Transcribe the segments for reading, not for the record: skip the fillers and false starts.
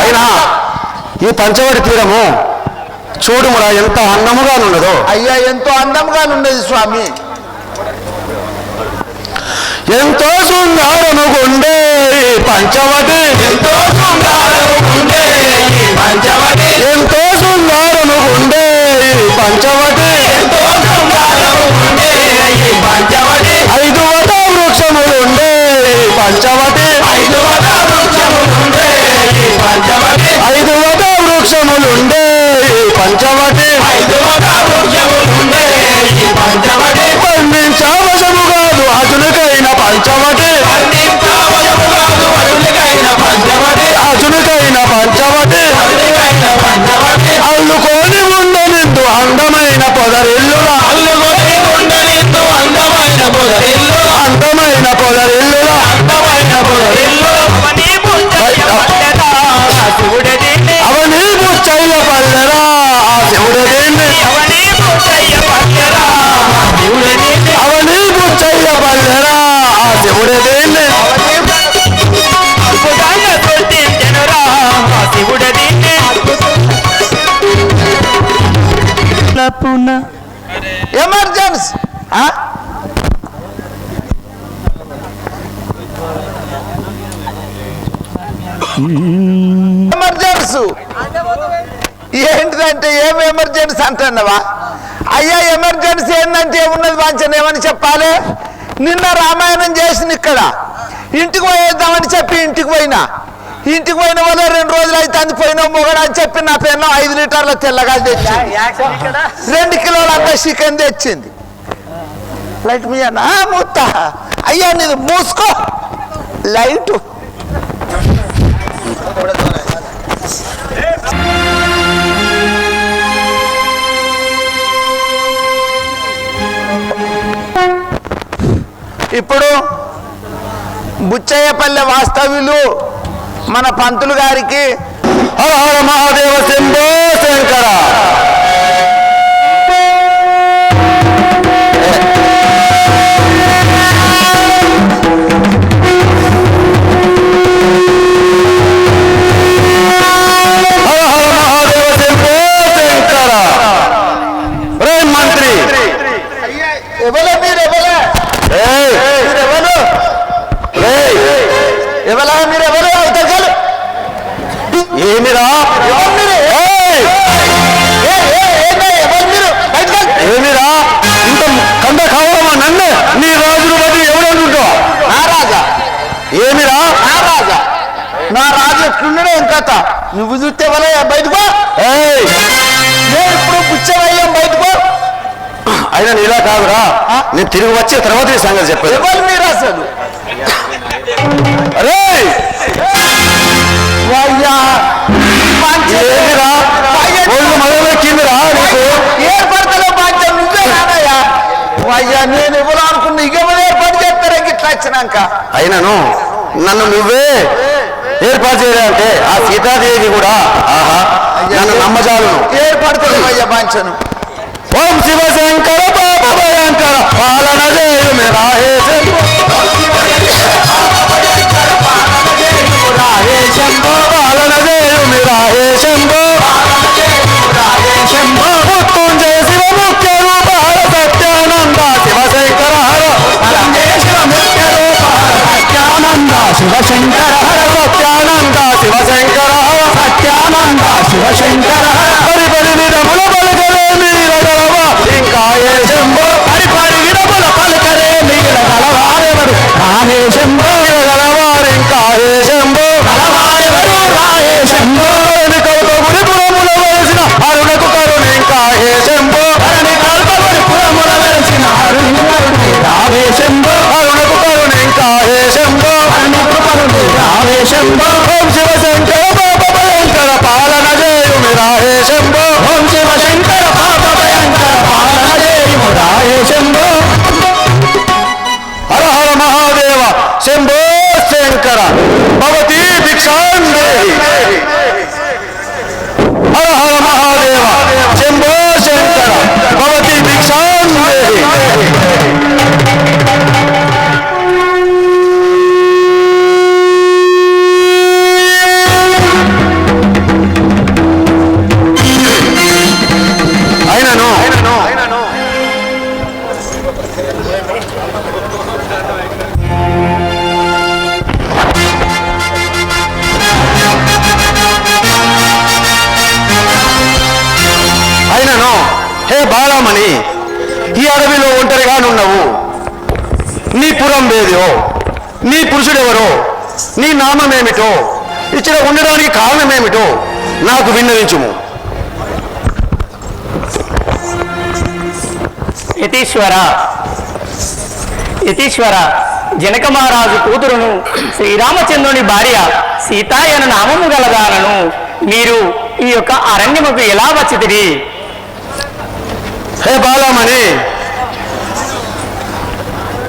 అయినా ఈ పంచవటి తీరము చూడుమురా ఎంత అందముగా ఉన్నదో. అయ్యా ఎంతో అందంగా ఉన్నది స్వామి. ఎంతో శృంగారముగుండే పంచవటి, ఎంతో శృంగారముగుండే పంచవటి, ఎంతో శృంగారముగుండే పంచవటి, ఎంతో శృంగారముగుండే పంచవటి. 5 వట వృక్షములుండే పంచవటి, 5 వట వృక్షములుండే పంచవటి, 5 వట వృక్షములుండే పంచవటి, 5 వట వృక్షములుండే పంచవటి. వర్ణించవశము కాదు అర్జునికైన పంచవటి, అర్జునికైన పంచవటి. అల్లుకొని ఉండనిందు అందమైన పొదరిల్లుల, అల్లుకొని ఉండనిందు అందమైన పొదరిల్లుల, అందమైన పొదరిల్లుల, అందమైన పొదరిల్లుల. అవని బుచ్చయ్య పల్లెరా శివుడేంది, అవని బుచ్చయ్య పల్లెరా శివుడేంది, అవని బుచ్చయ్య పల్లెరా శివుడేంది. ఎమర్జెన్సీ ఎమర్జెన్సీ ఏంటిదంటే ఏం ఎమర్జెన్సీ అంటున్నావా? అయ్యా ఎమర్జెన్సీ ఏంటంటే ఏమున్నది వాంచన ఏమని చెప్పాలి? నిన్న రామాయణం చేసిన ఇక్కడ ఇంటికి పోయేద్దామని చెప్పి ఇంటికి పోయిన వల్ల 2 రోజులు అయితే అందిపోయినా మొగడు అని చెప్పి నా పెన్ను 5 లీటర్ల తెల్లగా తెచ్చింది, 2 కిలోల అంత చికెన్ తెచ్చింది. లైట్ మీ అన్న మూత అయ్యా నీది మూసుకో లైటు. ఇప్పుడు బుచ్చయ్యపల్లె వాస్తవ్యులు మన పంతులు గారికి హర హర మహాదేవ శంభో శంకర. హర హర మహాదేవ శంభో శంకర. రే మంత్రి ఎవలే మీరెవలే మీరెవరు ఎవలా మీరెవరు అవుతారు ఏమిరా ఏమిరా ఇంత కంద కావాలమ్మా నన్ను నీ రాజును బట్టి ఎవరు అనుకుంటావా? నా రాజా ఏమిరా నా రాజు ఎట్లున్నాడే ఏం కథ? నువ్వు చూస్తే ఎవరే బయటకో. నేను ఇప్పుడు బుచ్చవయ్యాం బయటకో. అయినా నీలా కాదురా, నేను తిరిగి వచ్చే తర్వాత ఈ సంగతి చెప్పాను. ఎవరు మీరు అసలు? అరే ఏమిరా ఒళ్ళు మొదలెక్కిందిరా నీకు? ఏర్పడతలో బాధ్యత నువ్వే రాదయ్యా. అయ్యా నేను ఎవరు అనుకున్నా ఇగెవరు ఏర్పాటు చేస్తారా ఇట్లా వచ్చినాక? అయినను నన్ను నువ్వే ఏర్పాటు చేయాలంటే ఆ సీతాదేవి కూడా ఆహా నన్ను నమ్మజాలను ఏర్పడతలేవు అయ్యా బాంచను. ఓం శివశంకర పాప భయంకర పాలన చేయు రాహే శంభో పాలన చేయు రాహే శంభో శంభో మృత్యుంజయ శివ ముఖ్య రూపాల సత్యానంద శివశంకర హర శివ ముఖ్య రూపాల సత్యానంద శివశంకర హర సత్యానంద శివశంకర హర సత్యానంద శివశంకర హర పరి పరి విధముల పలుకరే మీరగలవా ఇంకా ఏ శంభో పరి పరి విధముల పలుకరే మీరగలవారెవరు రాహే శంభో గలవారు ఇంకా ఏ శంభో గలవారెవరు రాహే శంభో కల్పముని పురముల వేసిన అరుణకు కరుణ ఇంకా ఏ శంభో కల్పముని పురముల వేసిన అరుణి రాహే శంభో అరుణకు కరుణ ఇంకా ఏ శంభో బాలమణి, ఈ అడవిలో ఒంటరిగా నున్నావు. నీ పురం వేదో, నీ పురుషుడెవరో, నీ నామమేమిటో, ఇచ్చిన ఉండడానికి కారణమేమిటో నాకు విన్నవించుము. యతీశ్వర, జనక మహారాజు కూతురును శ్రీరామచంద్రుని భార్య సీతాయన నామము గలదానను మీరు ఈ యొక్క అరణ్యముకు ఎలా వచ్చితిరి? హే బాలమణి,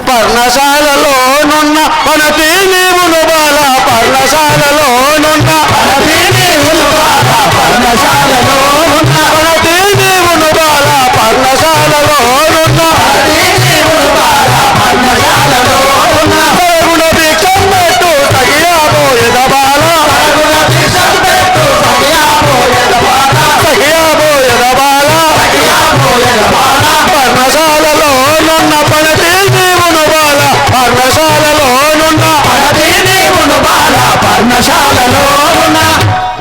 పర్ణశాలలోనున్న పనతి నీవును బాల, పర్ణశాలలోనున్న పనతి నీవును బాల, పర్ణశాలలోనున్న పనతి నీవును బాల, పర్ణశాలలోనున్న పనతి నీవును బాల, పర్ణశాలలోనున్న పరుగున భిక్షం పెట్టు తగియాబోయెద బాల, పరుగున భిక్షం పెట్టు తగియాబోయెద బాల, తగియాబోయెద బాల, తగియాబోయెద బాల, పర్ణశాలలోనున్న పనతి నీవును బాల, పర్ణశాలలోనున్న పనతి నీవును బాల, పర్ణశాలలోనున్న.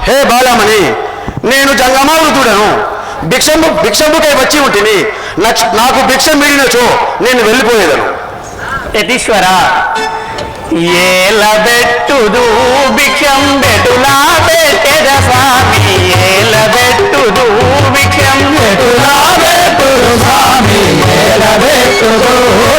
హే బాలమణి, నేను జంగమావృతుడను, భిక్షముకై వచ్చి ఉంటిని. నాకు భిక్షం మిగిలినచో నేను వెళ్ళిపోయేదను. యతీశ్వర, ఏలబెట్టుదు భిక్షం బెటులా పెట్టెద స్వామి, ఏలబెట్టుదు భిక్షం బెటులా పెట్టుడు స్వామి, ఏలబెట్టుడు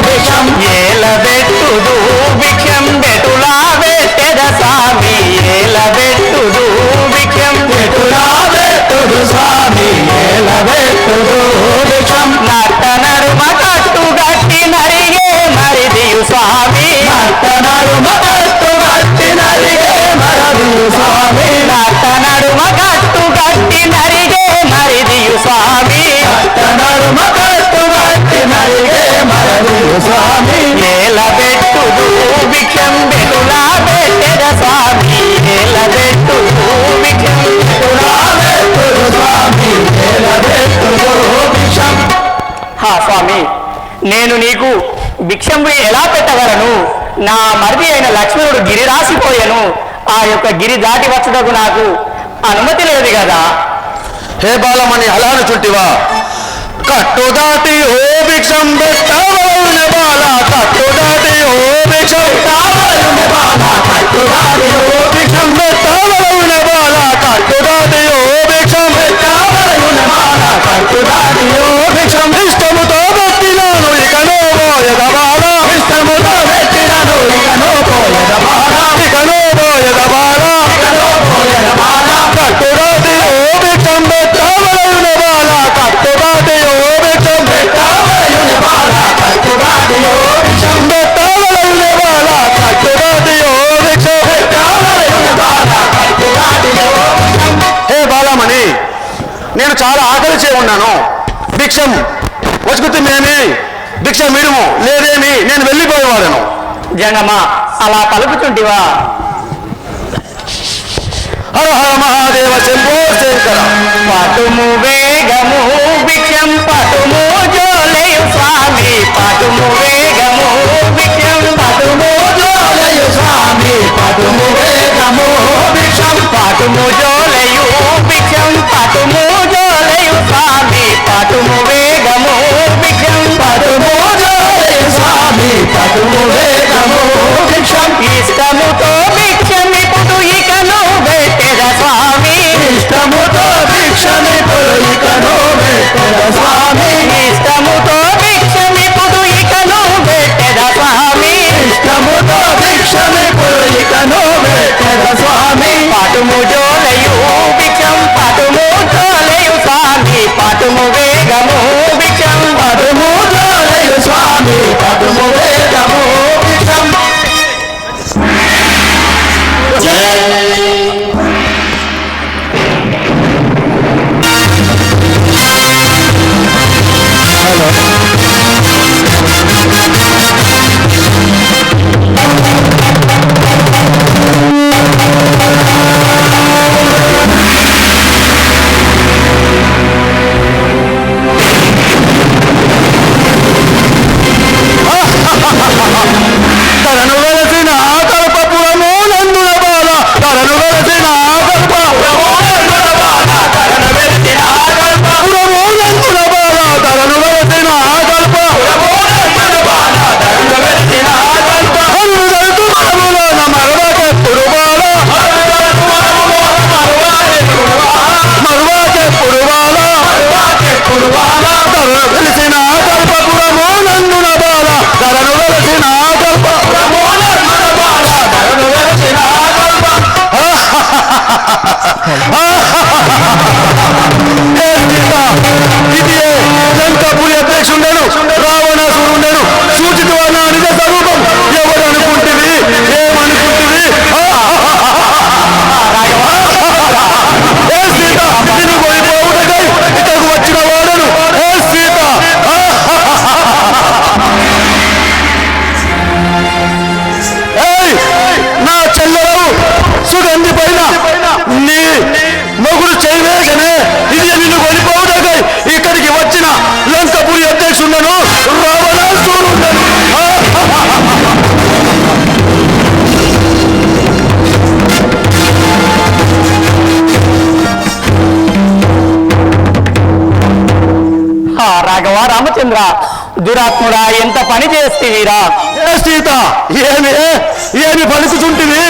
భిక్షం, ఏలబెట్టుదు భిక్షం బెటులా పెట్టెద స్వామి, ఏలబెట్టుదు భిక్షం పెట్టులా పెట్టుడు స్వామి, ఏలబెట్టుడు భిక్షం. నట్ట నడుమ కట్టు గట్టి నరిగే మరిదియు స్వామి, నట్ట నడుమ కట్టు గట్టి నరిగే మరదియు స్వామి, నట్ట నడుమ కట్టు గట్టి నరిగే మరిదియు స్వామి, నట్ట నడుమ కట్టు గట్టి నరిగే మరదియు స్వామి, ఏలబెట్టుదు భిక్షం బెటులా పెట్టెద స్వామి, ఏలబెట్టుదు భిక్షం పెట్టులా పెట్టుడు స్వామి, ఏలబెట్టుడు భిక్షం. హా స్వామి, నేను నీకు భిక్షంబు ఎలా పెట్టగలను? నా మరిది అయిన లక్ష్మణుడు గిరి రాసిపోయాను, ఆ యొక్క గిరి దాటి వచ్చటకు నాకు అనుమతి లేదు కదా. హే బాలమణి, అలాను చుట్టివా? కట్టు దాటి ఓ భిక్షం పెట్టవలన బాల, కట్టు దాటి ఓ భిక్షం పెట్టవలన బాల, కట్టు దాటి ఓ భిక్షం పెట్టవలన బాల, కట్టు దాటి ఓ భిక్షం పెట్టవలన బాల, కట్టు దాటి ఓ భిక్షం. ఇష్టముతో పెట్టినాను ఇకనో పోయెద బాల, ఇష్టముతో పెట్టినాను ఇకనో పోయెద బాల, ఇకనో పోయెద బాల, ఇకనో పోయెద బాల, కట్టు దాటి ఓ భిక్షం పెట్టవలన బాల, కట్టు దాటి ఓ భిక్షం పెట్టవలన బాల, కట్టు దాటి ఓ భిక్షం పెట్టవలన బాల, కట్టు దాటి ఓ భిక్షం పెట్టవలన బాల, కట్టు దాటి ఓ భిక్షం. హే బాలమణి, నేను చాలా ఆకలిచే ఉన్నాను, భిక్షం వచుకుతుమేమి, భిక్షం మిడుము, లేదేమి నేను వెళ్ళిపోయేవాడను. జంగమా, అలా పలుకుతుంటివా? హర హర మహాదేవ శంభో శంకర. పటుము వేగము భిక్షం పటుము జోలయు స్వామి, పటుము వేగము భిక్షం పటుము జోలయు స్వామి, పటుము వేగము భిక్షం, పటుము జోలయు భిక్షం పటుము జోలయు స్వామి, పటుము వేగము భిక్షం పటుము జోలయు స్వామి, పటుము వేగము భిక్షం. ఇష్టముతో భిక్షమిప్పుడు ఇకను పెట్టెద స్వామి, ఇష్టముతో భిక్షమిప్పుడు ఇకను పెట్టెద స్వామి, ఇష్టముతో భిక్షమిప్పుడు ఇకను పెట్టెద స్వామి, ఇష్టముతో భిక్షమిప్పుడు ఇకను పెట్టెద స్వామి. పటుము జోలయు భిక్షం పటుము జోలయు స్వామి, పటుము వేగము భిక్షం పటుము జోలయు స్వామి, పటుము వేగము భిక్షం. ఏ సీత, ఇది లంకాపురి అధ్యక్షుండెను రావణాసురుండెను సూచిత నా నిజ స్వరూపం ఎవరనుకుంటుంది ఏమనుకుంటుంది? ఏ సీత, నిన్ను కొనిపోవుటకై ఇక్కడికి వచ్చిన వాడను. ఏ సీత, నా చెల్లెలు సుగంధి పైన నీ మొగుడు చేయవేసనే ఇది నిన్ను కొనిపోవుటకై ఇక్కడికి వచ్చిన లంకపురి అధ్యక్షుండను రావణాసురుండను. రాఘవ రామచంద్ర, దురాత్ముడా, ఎంత పని చేస్తేవిరా? ఏ సీత, ఏమి పలుకుతుంటివి?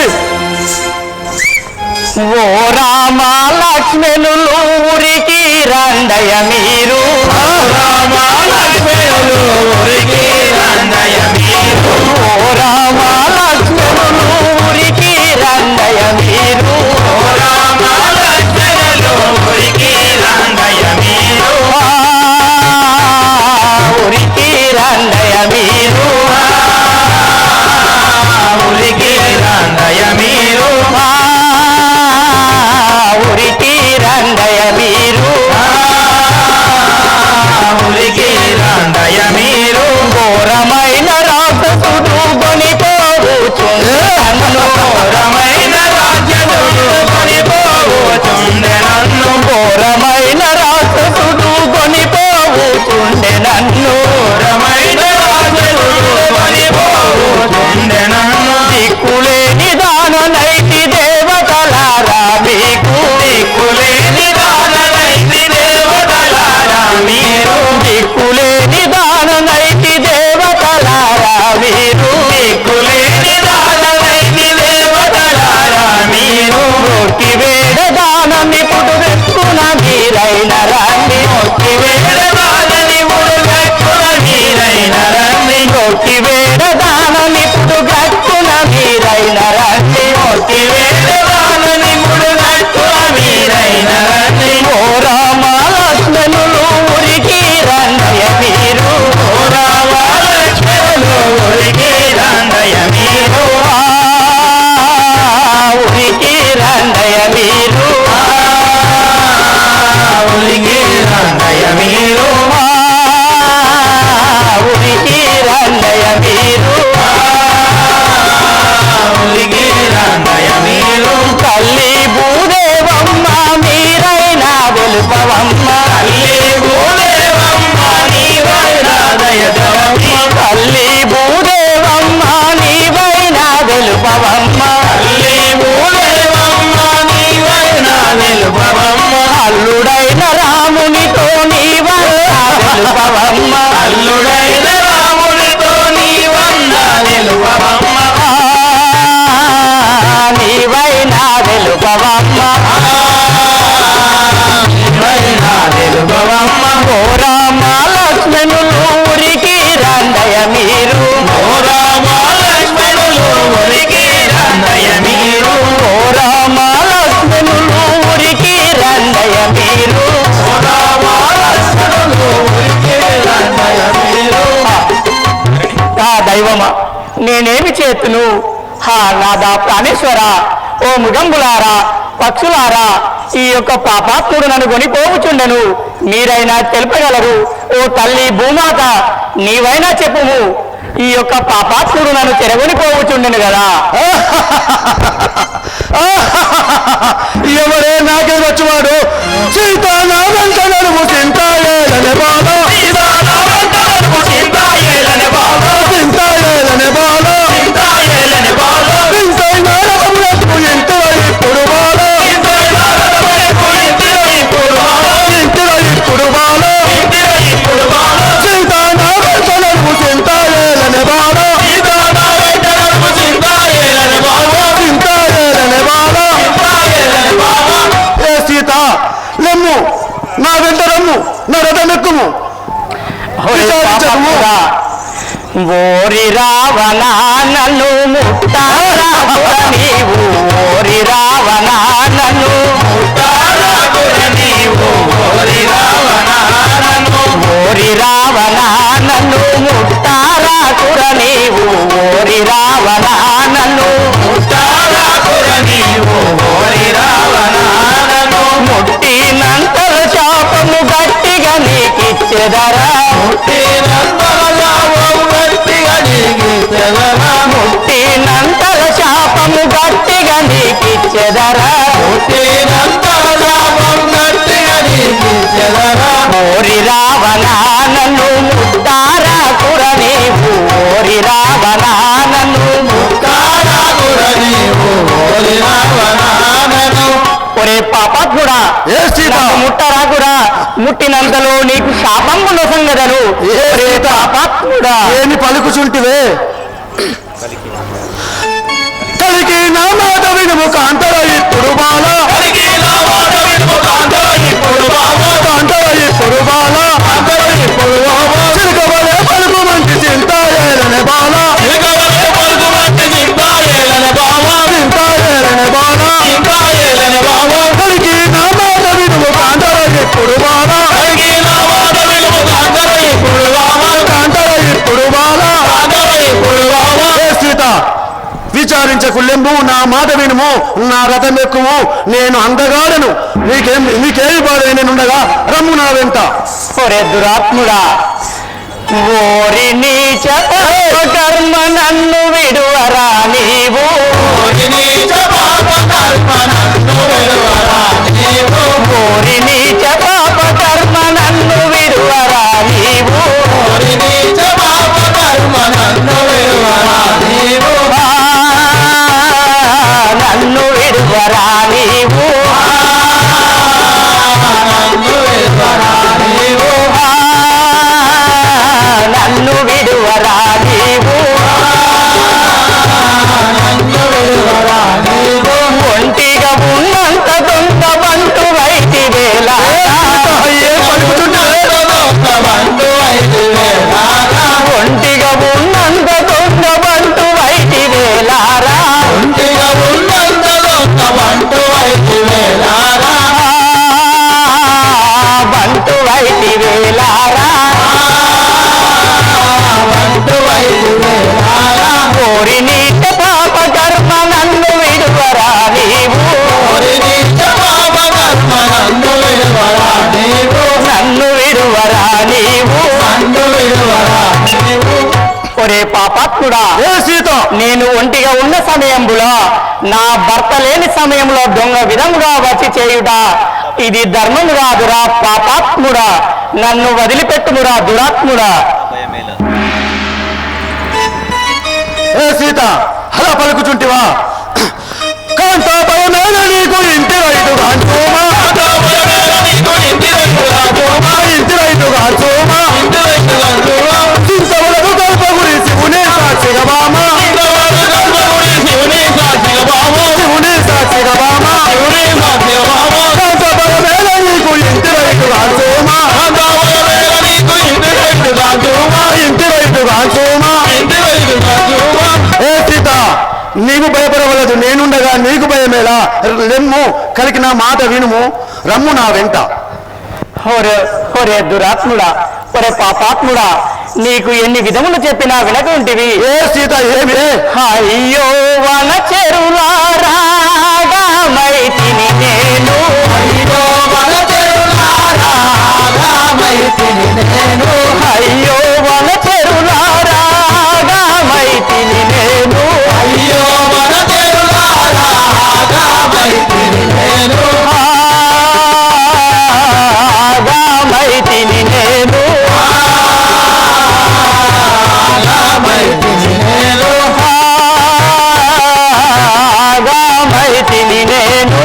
ఓ రామ లక్ష్మణులు ఊరికి రండయ మీరు, రామ లక్ష్మణులు ఊరికి రండయ మీరు, ఓ రామ లక్ష్మణులు ఊరికి రండయ మీరు, రామ లక్ష్మణులు ఊరికి రండయ మీరు, ఊరికి రండయ మీరు, ఊరికి రండయ మీరు, ఊరికి రండయ మీరు, ఊరికి రండయ మీరు, ఘోరమైన రాక్షసుడు కొనిపోవుచుండెను, ఘోరమైన రాక్షసుడు కొనిపోవుచుండెను, ఘోరమైన రాక్షసుడు కొనిపోవుచుండెను, ఘోరమైన రాక్షసుడు కొనిపోవుచుండెను, దిక్కులేని దాననైతి దేవతలారా మీకు, దిక్కులేని దాననైతి దేవతలారా మీరు, దిక్కులేని దాననైతి దేవతలారా మీరు, దిక్కులేని దాననైతి దేవతలారా మీరు, మొక్కి వేడ దానని పుట్టున మీరైన రండి, మొక్కి వేడ దానని పుట్టున మీరైన రండి, మొక్కి వేడ దానని పుట్టున మీరైన రండి, మొక్కి వేడ దానని పుట్టున మీరైన రండి, ఓ రామ లక్ష్మణులు ఊరికి రండయ మీరు, ఓ రామ లక్ష్మణులు ఊరికి రండయ మీరు, ఊరికి రండయ మీరు, ఊరికి రండయ మీరు, ఊరికి రండయ మీరు, ఊరికి రండయ మీరు, తల్లి భూదేవమ్మ మీరైనా వెలుపవమ్మ, తల్లి భూదేవమ్మ నీవైనా దయదవమ్మ, తల్లి భూదేవమ్మ నీవైనా వెలుపవమ్మ, తల్లి భూదేవమ్మ నీవైనా వెలుపవమ్మ, అల్లుడైన రామునితో నీవైనా వెలుపవమ్మ, అల్లుడైన రామునితో నీవన్నా వెలుపవమ్మ, నీవైనా వెలుపవమ్మ, నీవైనా వెలుపవమ్మ, ఓ రామ లక్ష్మణులు ఊరికి రండయ మీరు, ఓ రామ లక్ష్మణులు ఊరికి రండయ మీరు, ఓ రామ లక్ష్మణులు ఊరికి రండయ మీరు, ఓ రామ లక్ష్మణులు ఊరికి రండయ మీరు. ఆ దైవమా, నేనేమి చేతును? నాదా ప్రాణేశ్వర, ఓ మృగంబులారా, పక్షులారా, ఈ యొక్క పాపాత్ముడు నన్ను కొనిపోవుచుండెను, మీరైనా తెలుపగలరు. ఓ తల్లి భూమాత, నీవైనా చెప్పుము, ఈ యొక్క పాపాత్ముడు నన్ను చెరగొనిపోవుచుండెను కదా. ఎవరే నాకే వచ్చువాడు? సీత నా వెంట నడుము చింతాయేలనే బాల, సీత నా వెంట నడుము చింతాయేలనే బాల, చింతాయేలనే బాల, చింతాయేలనే బాల, చింతైన రథములకు ఇంటివ ఇప్పుడు బాల, చింతైన రథములకు ఇంటివ ఇప్పుడు బాల, ఇంటివ ఇప్పుడు బాల, ఇంటివ ఇప్పుడు బాల, సీత నా వెంట నడుము చింతాయేలనే బాల, సీత నా వెంట నడుము చింతాయేలనే బాల, చింతాయేలనే బాల, చింతాయేలనే బాల. ఏ సీత, లెమ్ము, నా వెంట రమ్ము, నా రథమెక్కుము. ఓరి రావణ నన్ను ముట్టారాకుర నీవు ఓరి రావణ నన్ను ముట్టారాకుర నీవు ఓరి రావణ నన్ను ఓరి రావణ నన్ను ముట్టారాకుర నీవు ఓరి రావణ నన్ను ముట్టారాకుర నీవు ఓరి రావణ నన్ను ముట్టినంతల శాపము గట్టిగా నీకిచ్చెదరా ముట్టినంతల శాపము గట్టిగా నీకిచ్చెదరా ఓరి రావణ నన్ను ముట్టారాకుర నీవు ఓరి రావణ నన్ను ముట్టారాకుర నీవు ఓరి రావణ నన్ను ఒరే పాపాత్ముడా ముట్టరాకురా ముట్టినంతలో నీకు శాపంబు నొసంగదను పాపాత్ముడా ఏమి పలుకుచుంటివే కలికి నా మాట వినుము కాంతర ఇప్పుడు బాల చిరుకవలే పలుకు మంచి చింత ఏలనే బాల కలికి నా మాట వినుము కాంతర ఇప్పుడు బాల సీత విచారించకు లెంబు నా మాట వినుము నా రథం ఎక్కుము నేను అందగాడను నీకేమి బాధ నేనుండగా రమ్ము నా వెంట ఒరే దురాత్ముడా ఓరి నీచ కర్మ నన్ను విడువరా నీవు ఓరి నీచ పాప కర్మ నన్ను విడువరా నీవు నన్ను విడువరా నీవు నన్ను విడువరా నీవు నన్ను విడువరా నీవు ఒంటిగా ఉన్నంత దొంగ బంటు వైటి వేళ ఒంటిగా ఉన్నంత దొంగ బంటు వైటి వేలారా బంటు వైటి వేలారా ఓరి నీచ పాప కర్మ నన్ను విడువరా నీవు నన్ను విడువరా నీవు ఒరే పాపాత్ముడా సీత నేను ఒంటిగా ఉన్న సమయంలో నా భర్త లేని సమయంలో దొంగ విధముగా వచ్చి చేయుట ఇది ధర్మము కాదురా పాపాత్ముడా నన్ను వదిలిపెట్టుమురా దురాత్ముడా సీత అలా పలుకుచుంటివా కాంత భయమేల నీకు ఇంటి రైతు గాంచోమా ఇంటి రైతు గాంచోమా చింతములకు కల్పగురి శివునే సాక్షిగా బామా శివునే సాక్షిగా బామా కాంత భయమేల నీకు ఇంటి రైతు గాంచోమా ఇంటి రైతు గాంచోమా సీత నీవు భయపడవలదు నేనుండగా నీకు భయమేలా లెమ్ము కలికి నా మాట వినుము రమ్ము నా వెంట ఒరే దురాత్ముడా ఒరే పాపాత్ముడా నీకు ఎన్ని విధములు చెప్పినా వినకుంటివి సీత ఏమి అయ్యో వన చెరులారాగామైతిని నేను అయ్యో వన చెరులారాగామైతిని నేను అయ్యో వన చెరులారాగామైతిని నేను అయ్యో వన చెరులారాగామైతిని నేను ఆగామైతిని నేను ఆగామైతిని నేను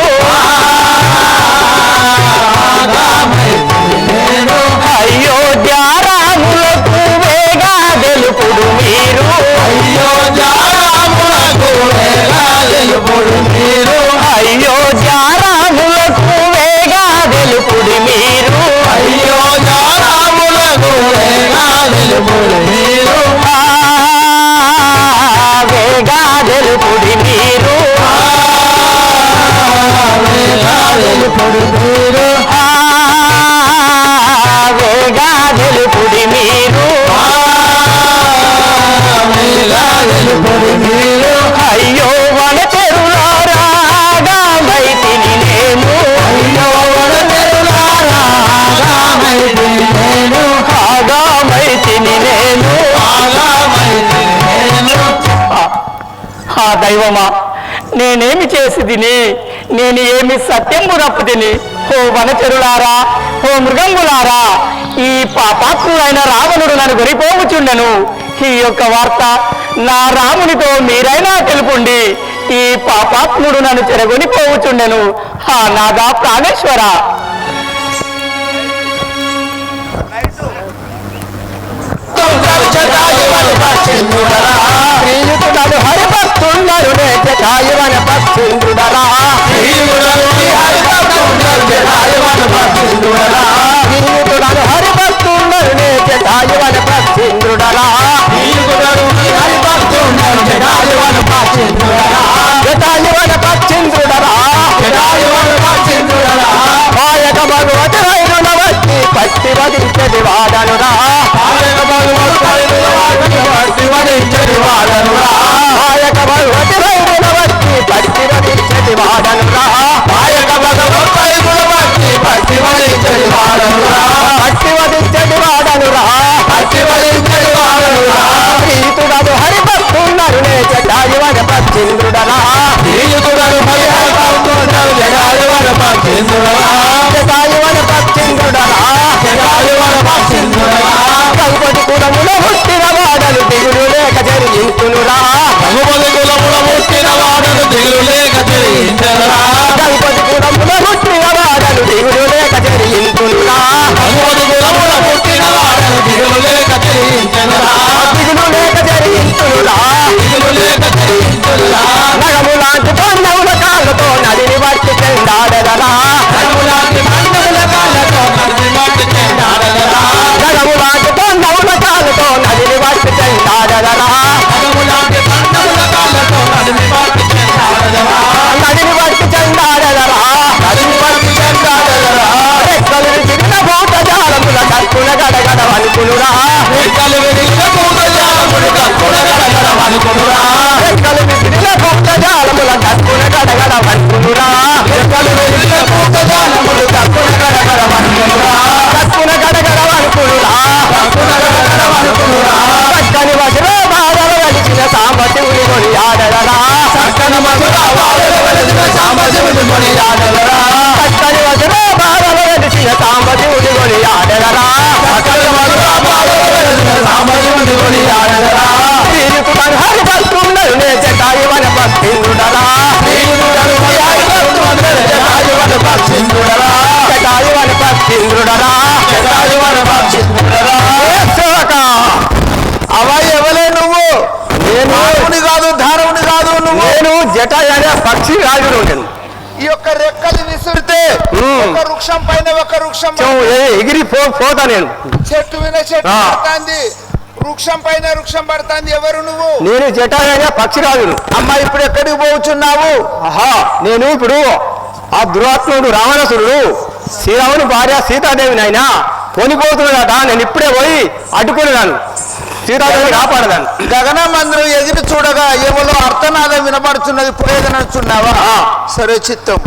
తెలుపుడి మీరు వేగా తెలుపుడి మీరు వేగా తెలుపుడి మీరు అయ్యో వన చెరులారా మైతిని నేను అయ్యో వనరులారా ఆగామైతి నేను మైతిని నేను ఆగామైతి నేను ఆ దైవమా నేనేమి చేసి తిని నేను ఏమి సత్యము రప్పు తిని ఓ వనచరులారా ఓ మృగంగులారా ఈ పాపాత్ముడైన రావణుడు నన్ను గురిపోవుచుండెను ఈ యొక్క వార్త నా రామునితో మీరైనా తెలుపుండి ఈ పాపాత్ముడు నన్ను చెరగొనిపోవుచుండెను ఆ నాదా ప్రాణేశ్వర శ్రీయుతుడను హరిభక్తుండను జటాయువన పక్షింద్రుడరా శ్రీయుతుడను హరిభక్తుండను జటాయువన పక్షింద్రుడరా జటాయువన పక్షింద్రుడరా ఆయక భగవతి వైరుణ వచ్చి పట్టి వదించది వాడనురా ఆయక భగవతి వైరుణ వచ్చి పట్టి వదించది వాడనురా పట్టి వదించది వాడనురా ప్రీతుడను హరిభక్తున్నారు జటాయువన పక్షింద్రుడరా జటాయువన పక్షింద్రుడరా కల్పటి కులముల పుట్టిన వాడలు దిగులు లేక జరిగించునురా కల్పటి కులముల పుట్టిన వాడలు దిగులు లేక జరిగించునురా దిగులు లేక జరిగించునురా నగము లాంటి పన్నవుల కాళ్ళతో నదిని బట్టి చెందాడదరా నగము లాంటి పన్నవుల కాళ్ళతో నదిని బట్టి చెందాడదరా రెక్కలు విరిగిన భూత జాలముల కక్కున గడగడవనుకునురా రెక్కలు విరిగిన భూత జాలముల కక్కున గడగడవనుకునురా చక్కని వసలో బాధలు వెలిసిన సాంబశివుని కొనియాడదరా చక్కని వసలో బాధలు వెలిసిన సాంబశివుని కొనియాడదరా ప్రీతుడను హరిభక్తుండను జటాయువన పక్షింద్రుడరా అలా ఎవలే నువ్వు నేను కాదు ధారవుని కాదు నువ్వు నేను జటాయు అనే పక్షి రాజును నేను ఈ యొక్క రెక్కలు విసిరితే ఒక వృక్షం పైన ఒక వృక్షం ఎగిరి పోతా నేను చెట్టు విన చెట్టు పడుతుంది వృక్షం పైన వృక్షం పడుతుంది ఎవరు నువ్వు నేను జటాయు అనే పక్షి రాజును అమ్మ ఇప్పుడు ఎక్కడికి పోవచ్చున్నావు ఆహా నేను ఇప్పుడు ఆ దురాత్ముడు రావణాసురుడు శ్రీరాముని భార్య సీతాదేవిని అయినా కొనిపోతున్నాడట నేను ఇప్పుడే పోయి అడ్డుకున్నాను సీతాదేవిని కాపాడదాను గగనమందరం ఎగిరి చూడగా ఎవరో అర్థనాదం వినపడుతున్నది పోయేదనొచ్చున్నావా సరే చిత్తం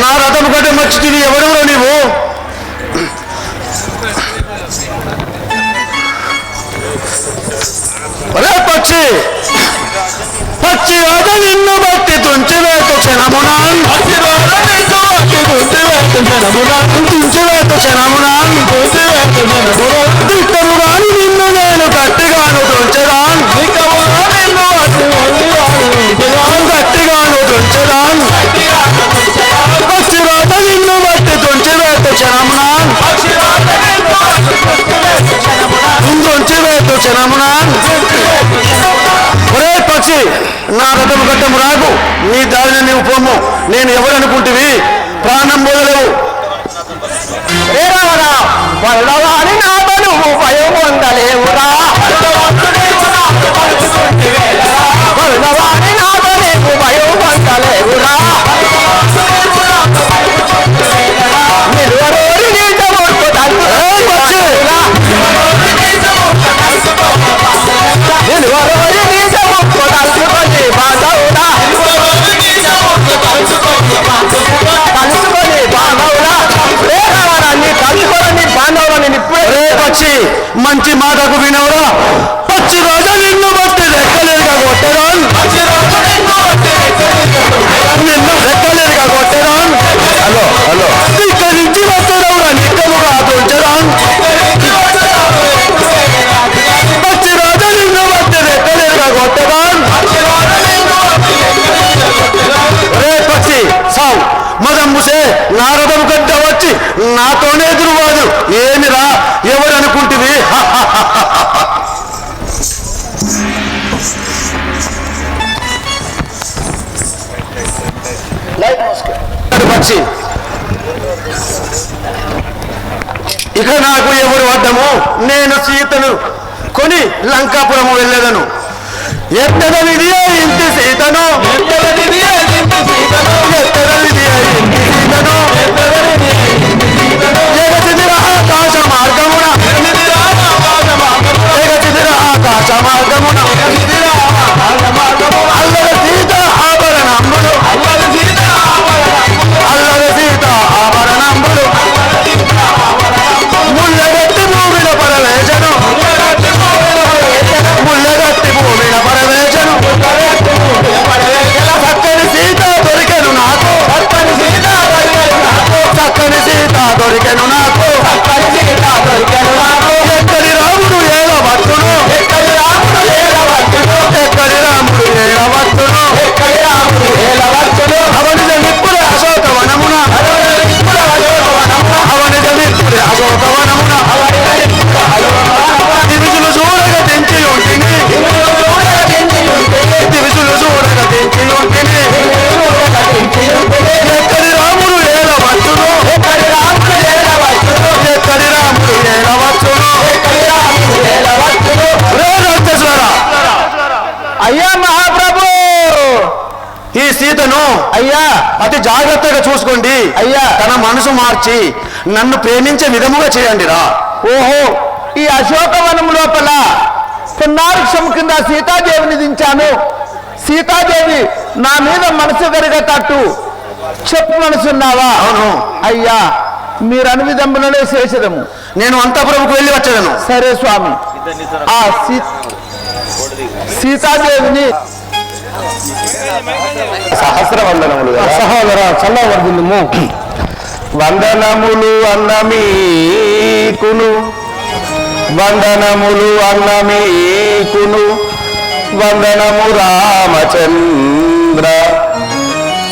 నా రథం కంటే మర్చితివి ఎవరెవరో నీవు పక్షి పక్షి రాజ నిన్ను బట్టి తుంచివేతు క్షణమునాన్ తుంచివేతు క్షణమునాన్ తిట్టరు గాని నిన్ను క్షణమున ఒరే పక్షి నా రథము గట్టము రాకు నీ దారిని నీవు పొమ్ము నేను ఎవరనుకుంటువి ప్రాణం పోదలేవు పల్లవాని నాతో నువ్వు భయం పొందలేవురా పల్లవాని నాతో నీకు భయం పొందలేవురా నిలువరోరి నీట ముడుపు నిలువరోరి నీట ముడుపు తలుచుకొని బాధవురా తలుచుకొని బాధవురా తలుచుకొని బాధవురా నేను ఇప్పుడే పక్షి మంచి మాటకు వినవురా పచ్చి రోజు నిన్ను బట్టి రెక్కలేదుగా కొట్టరా నిన్ను రెక్కలేదుగా కొట్టరా హలో హలో ఇక్కడి నుంచి వస్తాడవురా నిక్కముగా తోచరా పచ్చి రోజు నిన్ను బట్టి రెక్కలేదుగా కొట్టరా రే పక్షి సావు మదం ముసే నారదం గడ్డ వచ్చి నాతోనే ఎదురువాదు ఏమిరా ఎవరనుకుంటువి పక్షి ఇక నాకు ఎవరు వద్దము నేను సీతను కొని లంకాపురము వెళ్ళదను ఎత్తడ విధియే ఇంటి సీతను ఎత్తడ విధియే ఇంటి సీతను ఎగసిదిర ఆకాశ మార్గమున ఎగసిదిర ఆకాశ మార్గమున అల్లర సీత ఆభరణములు అల్లర సీత ఆభరణములు ముళ్ళగట్టి భూమిన పరవేశను ముళ్ళగట్టి భూమిన పరవేశను చక్కని సీత దొరికెను నాకు చక్కని సీత దొరికెను నాకు ఎక్కడి రాముడు ఏలవత్తును ఎక్కడి రాముడు ఏలవత్తును అవనిజ నిప్పుడే అశోకవనమున అవనిజ నిప్పుడే అశోకవనమున దివిజులు చూడగా తెంచి ఉంటిని దివిజులు చూడగా తెంచి ఉంటిని ఎక్కడి రాముడు ఏలవచ్చును ఎక్కడి రాముడు ఏలవచ్చును రే రాక్షసులారా అయ్యా మహాప్రభు ఈ సీతను అయ్యా అతి జాగ్రత్తగా చూసుకోండి అయ్యా తన మనసు మార్చి నన్ను ప్రేమించే విధముగా చేయండి రా ఓహో ఈ అశోకవనం లోపల పున్నారుక్షం కింద సీతాదేవిని దించాను సీతాదేవి నా మీద మనసు కరిగేటట్టు చెప్పు మనసున్నావా అవును అయ్యా మీరు అనువిధంలోనే చేసేదము నేను అంతఃపురంకు వెళ్ళి వచ్చేదను సరే స్వామి ఆ సీతాదేవిని సహస్ర వందనములు సహోదర చల్లవర్దిల్లుము వందనములు అన్నమీకును వందనములు అన్నమీకును వందనము రామచంద్ర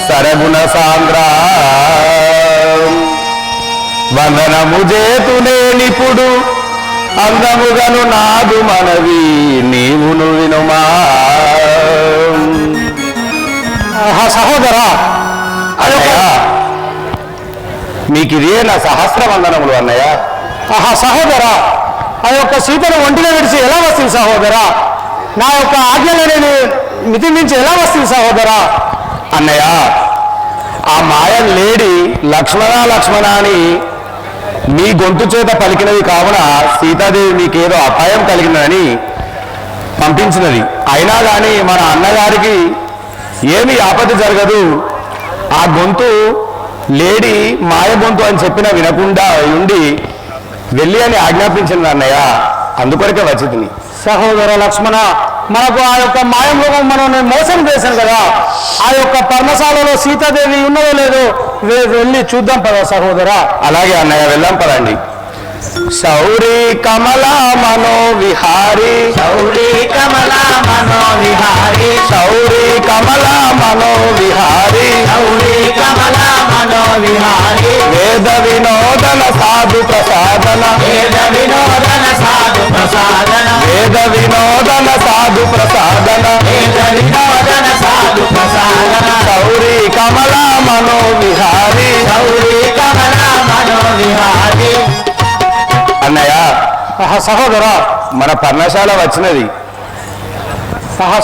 సరగుణ సాంద్ర వందనము చేతునేనిప్పుడు అందముగను నాదు మనవి నీవును వినుమా సహోదర అన్నయ్య మీకు ఇదే నా సహస్ర వందనములు అన్నయ్య సహోదర ఆ యొక్క సీతను ఒంటిగా విడిచి ఎలా వస్తుంది సహోదర నా యొక్క ఆజ్ఞలు నేను మితి మించి ఎలా వస్తుంది సహోదర అన్నయ్య ఆ మాయ లేడి లక్ష్మణ అని మీ గొంతు చేత పలికినది కావున సీతాదేవి మీకేదో అపాయం కలిగినదని పంపించినది అయినా కానీ మన అన్నగారికి ఏమి ఆపద జరగదు ఆ గొంతు లేడి మాయ గొంతు అని చెప్పినా వినకుండా ఉండి వెళ్ళి అని ఆజ్ఞాపించింది అన్నయ్య అందుకొరకే వచ్చింది సహోదర లక్ష్మణ మనకు ఆ యొక్క మాయమృగం మనం మోసం చేశాం కదా ఆ యొక్క పర్ణశాలలో సీతాదేవి ఉన్నదో లేదో వెళ్ళి చూద్దాం పదా సహోదర అలాగే అన్నయ్య వెళ్ళాం పదండి శౌరి కమలా మనోవిహారి శౌరి కమలా మనోవిహారి శౌరి కమలా మనోవిహారి శౌరి కమలా మనోవిహారి వేద వినోదన సాధు ప్రసాదన వేద వినోదన సాధు ప్రసాదన వేద వేద వినోదన సాధు ప్రసాదన గౌరీ కమల మనోవిహారి అన్నయ్య సహోదర మన పర్ణశాల వచ్చినది.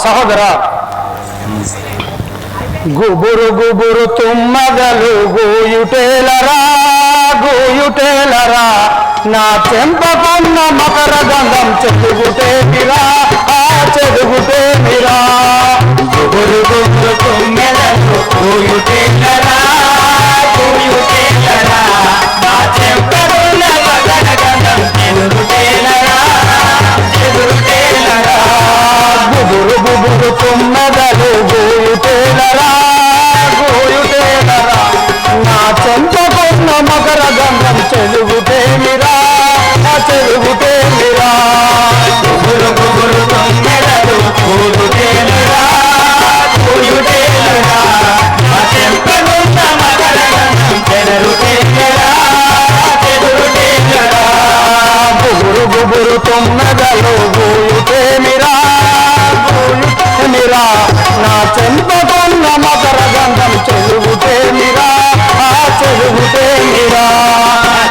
సహోదర గుబురు గుబురు తుమ్మగలు గూయుటేలరా నా చెంపకున్న మకర గంధం చెదుగుటేమిరా చెదుగుటేమిరా గుబురు గుబురు తుమ్మెదలు గూయుటేలరా నా చెంపకున్న మకర గంధం చెదుగుటేలరా గుబురు గుబురు తుమ్మెదలు గూయుటేలరా నా చెంపకున్న మకర గంధం చెదుగుటేమిరా గుబురు గుబురు తుమ్మెదలు గూయుటేలరా నా చెంపకున్న మకర గంధం చెదుగుటేమిరా గుబురు గుబురు తుమ్మెదలు గూయుటేమిరా నా చెంపకున్న మకర గంధం చెదుగుటేమిరా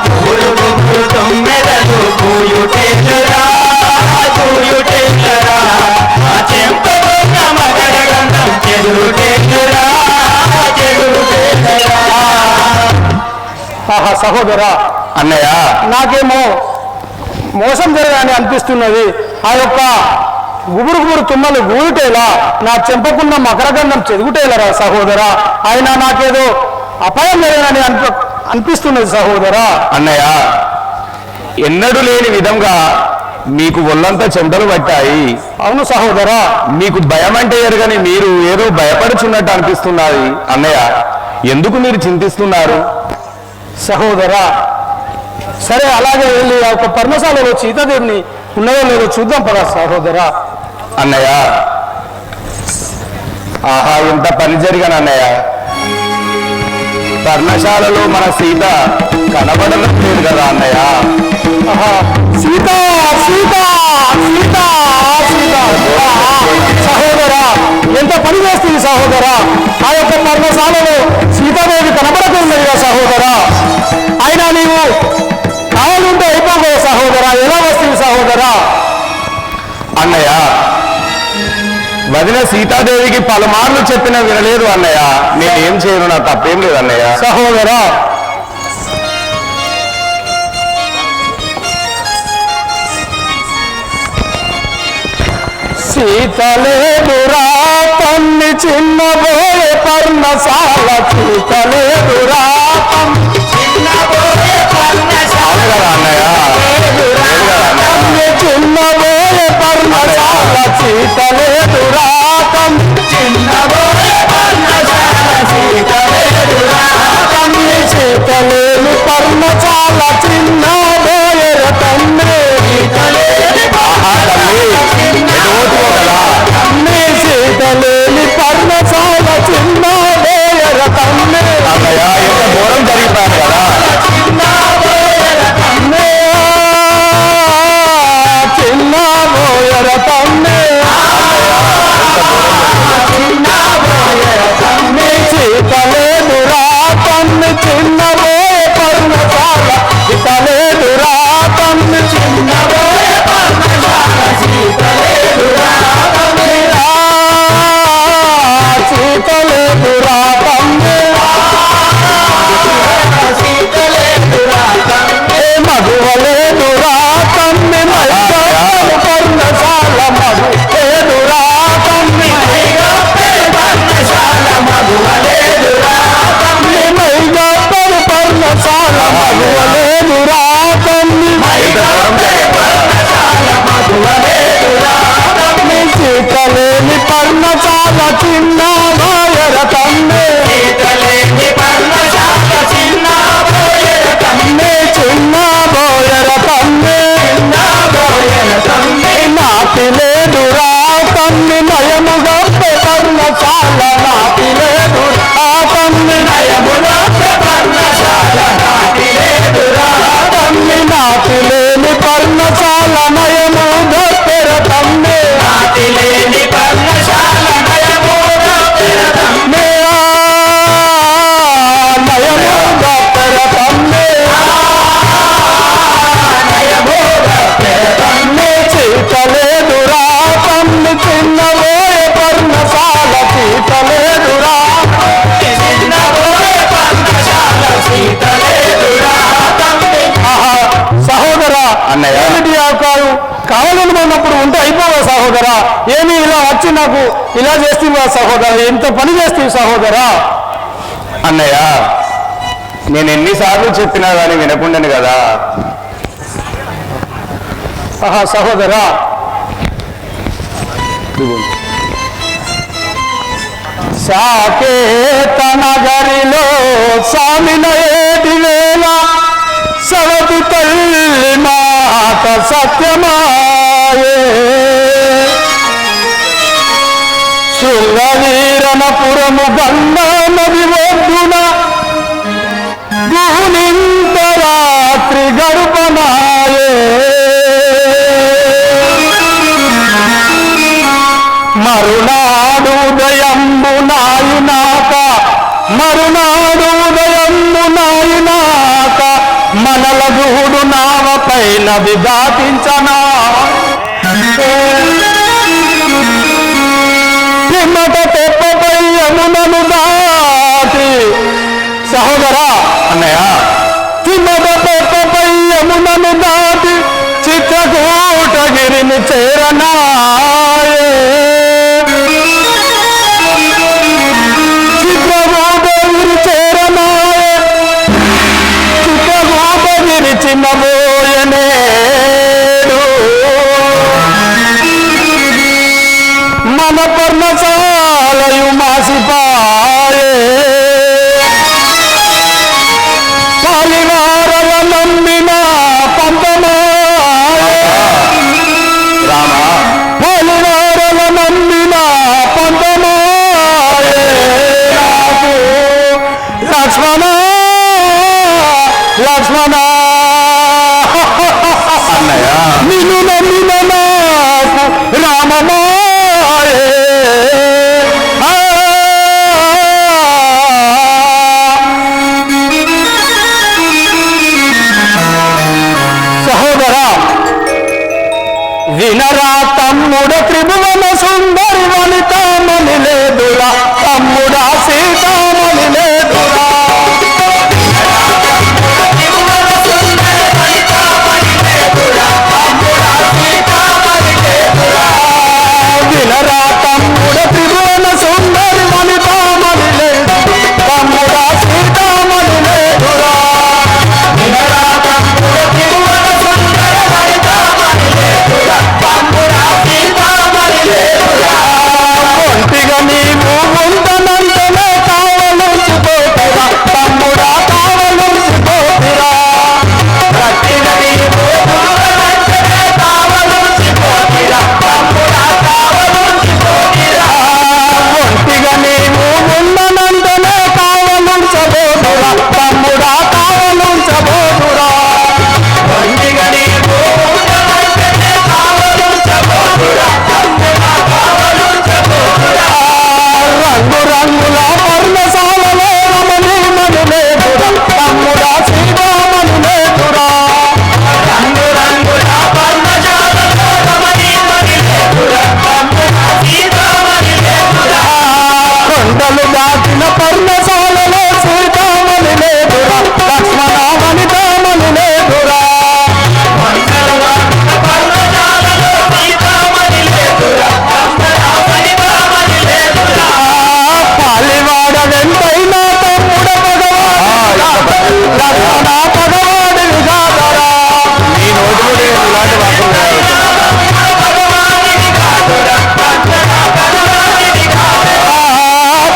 గుబురు గుబురు తుమ్మెదలు గూయుటేమిరా నా చెంపకున్న మకర గంధం చెదుగుటేమిరా సహోదరా అన్నయ్య నాకేమో మోసం జరగాలని అనిపిస్తున్నది. ఆ యొక్క గుబురు గుబురు తుమ్మలు గూయుటేలా నా చెంపకున్న మకరగంధం చెదుగుటేలరా సహోదరా. ఆయన నాకేదో అపాయం జరగాలని అనిపిస్తున్నది సహోదరా. అన్నయ్య ఎన్నడూ లేని విధంగా మీకు ఒళ్ళంతా చెమటలు పట్టాయి. అవును సహోదరా. మీకు భయం అంటే ఎరగని మీరు ఏదో భయపడుచున్నట్టు అనిపిస్తున్నది అన్నయ్య. ఎందుకు మీరు చింతిస్తున్నారు సహోదరా? సరే అలాగే వెళ్ళి ఆ యొక్క పర్ణశాలలో సీతాదేవిని ఉన్నదో లేదో చూద్దాం పదా సహోదరా. అన్నయ్య ఆహా ఎంత పని జరిగాను అన్నయ్య. పర్ణశాలలో మన సీత కనబడడం లేదు కదా అన్నయ్య. ఆహా సీత సీత సీత సీత సహోదరా ఎంత పని చేస్తుంది సహోదరా. ఆ యొక్క పర్ణశాలలో సీతాదేవి కనబడుతున్నది కదా సహోదరా. అయినా నీవు కావాలంటే అయిపోగో సహోదరా. ఎలా వస్తుంది సహోదరా? అన్నయ్య వదిన సీతాదేవికి పలుమార్లు చెప్పినా వినలేదు అన్నయ్య. నేనేం చేయను, నా తప్పేం లేదు అన్నయ్య. సహోదరా సీతలేదురా తన్ని చిన్నబోయే పర్ణశాల సీతలేదురా చిన్నబోయే పర్ణశాల సీతలేదురా సీతలేని పర్ణశాల చిన్నబోయర తమ్మి సీతలేని పర్ణశాల చిన్నబోయర తమ్మి ఎంత దూరం జరిగిపోయాను కదా. చిన్నబోయర తమ్మి సీతలేదురా తమ్మి చిన్నబోయే పర్ణశాల సీతలేదురా తమ్మి చిన్నబోయే పర్ణశాల సీతలేదురా సీతలేదురా తమ్మి మధువలేదురా తమ్మి పర్ణశాల మధులేదురా తమ్మి పర్ణశాల మధువలేదురా తమ్మి పర్ణశాల మధువలేదురా తమ్మి సీతలేని పర్ణశాల చిన్న బోయర తమ్మి చిన్న బోయర తమ్మి నాటిలేదురా తమ్మి నయము గొప్ప పర్ణశాల నాటిలేదురా తమ్మి నయము గొప్ప పర్ణశాల నాటిలేదురా తమ్మి నాటిలేని పర్ణశాల నయము గొప్ప ఉన్నప్పుడు ఉంటే అయిపోవా సహోదరా? ఏమి ఇలా వచ్చి నాకు ఇలా చేస్తేవా సహోదరా? ఎంత పని చేస్తేవి సహోదరా? అన్నయ్య, నేను ఎన్నిసార్లు చెప్పినా కానీ వినకుండాను కదా. ఆహా సహోదరా, సాకేత నగరిలో సామిన ఏటి వేళ సవతి తల్లి మాట సత్యమాయే, శృంగవీరనపురము గంగా నది ఒడ్డున గుహునింత రాత్రి గడుపనాయే, మరునాడు ఉదయంబు నాయునాక, మరునాడు ఉదయంబు నాయునాక మనల గుహుడు నావ పైన విదాటించనా, పిమ్మట తెప్పపై యమునను దాటి సహోదరా అన్నయ్య, పిమ్మట తెప్పపై యమునను దాటి చిత్రకూటగిరిని చేరనాయే, చిత్రకూటగిరి చేరనాయే, చిత్రకూటగిరి చిన్నబోయనేడు మన పర్ణశాలయు మాసిపాయే, పాలివారల నమ్మిన పంతమాయే, పాలివారల నమ్మిన పంతమాయే, నాకు లక్ష్మణ లక్ష్మణ అన్నయ్య, నిన్ను నమ్మిన నాకు రామమాయే, సహోదరా వినరా తమ్ముడ త్రిభువన సుందరి వనితామణి లేదురా, తమ్ముడా సీతామణి లేదురా, వినరా తమ్ముడ త్రిభువన సుందరి వనితామణి లేదు, తమ్ముడా సీతామణి లేదురా, వినరా తమ్ముడ త్రిభువన సుందరి వనితామణి లేదురా, తమ్ముడా సీతామణి లేదురా, ఒంటిగా నీవు ఉందనంతనే కావలుంచిపోతిరా, తమ్ముడా కావలుంచిపోతిరా, గట్టిగా నీవు ఉందనంతనే కావలుంచిపోతిరా, తమ్ముడా కావలుంచిపోతిరా, ఒంటిగా నీవు ఉందనంతనే కావలుంచబోదురా, తమ్ముడా కావలుంచబోదురా, ఒంటిగా నీవు ఉందనంతనే కావలుంచబోదురా, తమ్ముడా కావలుంచబోదురా, రంగు రంగుల పర్ణశాలలో రమణీమణి లేదురా, తమ్ముడా శ్రీరామని లేదురా, రంగు రంగుల పర్ణశాలలో రమణీమణి లేదురా, తమ్ముడా శ్రీరామని లేదురా, కొండలు దాటిన పర్ణశాలలో సీతామణి లేదురా, లక్ష్మణ వనితామణి లేదురా, కొండలు దాటిన పర్ణశాలలో సీతామణి లేదురా, లక్ష్మణ వనితామణి లేదురా, పాలివాడ వెంటైనా తమ్ముడ పగవాడు లక్ష్మణ పగవాడివి కాదరా, నీ నోటి నుండి ఇలాంటి వాక్యం రాదు. పాలివాడ వెంటైనా తమ్ముడ పగవాడివి కాదరా, లక్ష్మణ పగవాడివి కాదరా,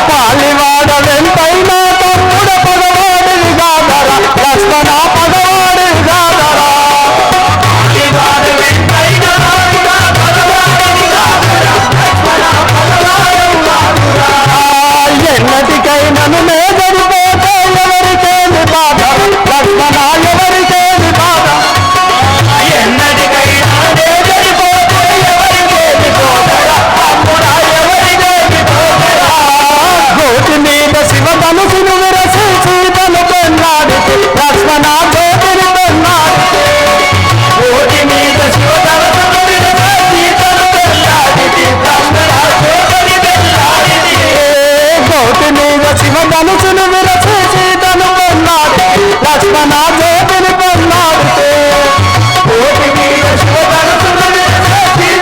పాలివాడ వెంటైనా తమ్ముడ పగవాడివి కాదరా, లక్ష్మణ పగవాడివి కాదురా, ఎన్నటికైనను మేదరిపోతే ఎవరికేమి బాధ, లక్ష్మణ ఎవరికేమి బాధ, ఎన్నటికైనా మేదరిపోతే ఎవరికేమి బాధరా, తమ్ముడా ఎవరికేమి బాధరా, గోటి మీద శివధనుసును విరసి సీతను పెన్నాడితే, లక్ష్మణ జ్యోతిని పెన్నాడితే, గోటి మీద శివధనుసును విరసి సీతను పెన్నాడితే, లక్ష్మణ జ్యోతిని పెన్నాడితే, గోటి మీద శివధనుసును విరసి సీతను పెన్నాడితే, లక్ష్మణ జ్యోతిని పెన్నాడితే, గోటి మీద శివధనుసును విరసి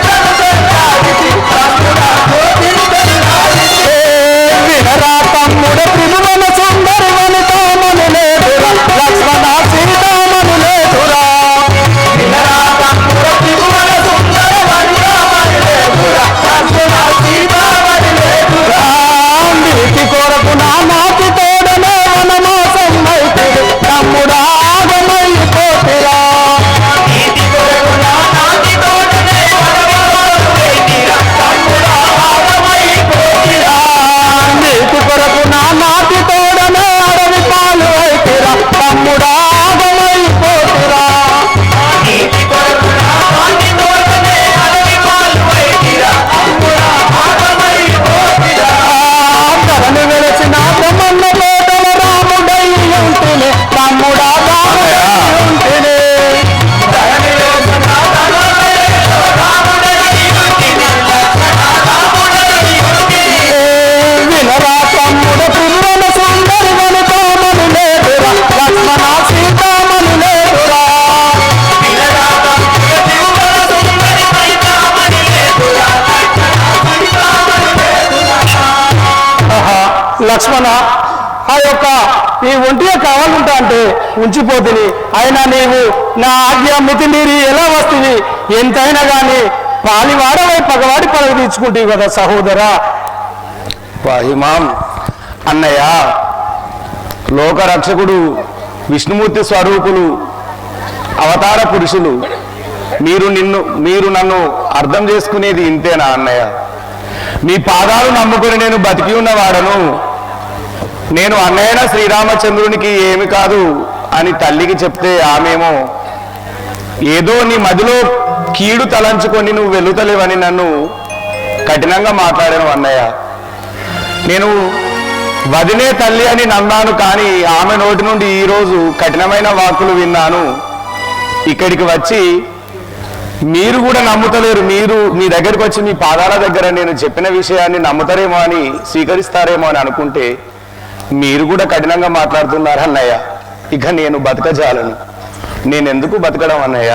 లక్ష్మణ ఆ యొక్క ఈ ఒంటిగా కావాలంటా అంటే ఉంచిపోతుంది. అయినా నీవు నా ఆజ్ఞ మితి మీరి ఎలా వస్తుంది? ఎంతైనా కానీ పాలివాడవై పగవాడి పదవి తీర్చుకుంటావు కదా సహోదరా. పాహిమాం అన్నయ్య, లోకరక్షకుడు విష్ణుమూర్తి స్వరూపులు అవతార పురుషులు మీరు నన్ను అర్థం చేసుకునేది ఇంతేనా అన్నయ్య? మీ పాదాలు నమ్ముకుని నేను బతికి ఉన్నవాడను. నేను అన్నయ్యన శ్రీరామచంద్రునికి ఏమి కాదు అని తల్లికి చెప్తే ఆమెమో ఏదో నీ మదిలో కీడు తలంచుకొని నువ్వు వెళుతలేవని నన్ను కఠినంగా మాట్లాడాను అన్నయ్య. నేను వదినే తల్లి అని నమ్మాను, కానీ ఆమె నోటి నుండి ఈరోజు కఠినమైన వాక్కులు విన్నాను. ఇక్కడికి వచ్చి మీరు కూడా నమ్ముతలేరు. మీరు మీ దగ్గరికి వచ్చి మీ పాదాల దగ్గర నేను చెప్పిన విషయాన్ని నమ్ముతారేమో అని స్వీకరిస్తారేమో అని అనుకుంటే మీరు కూడా కఠినంగా మాట్లాడుతున్నారు అన్నయ్య. ఇక నేను బతకజాలను. నేను ఎందుకు బతకడం అన్నయ్య?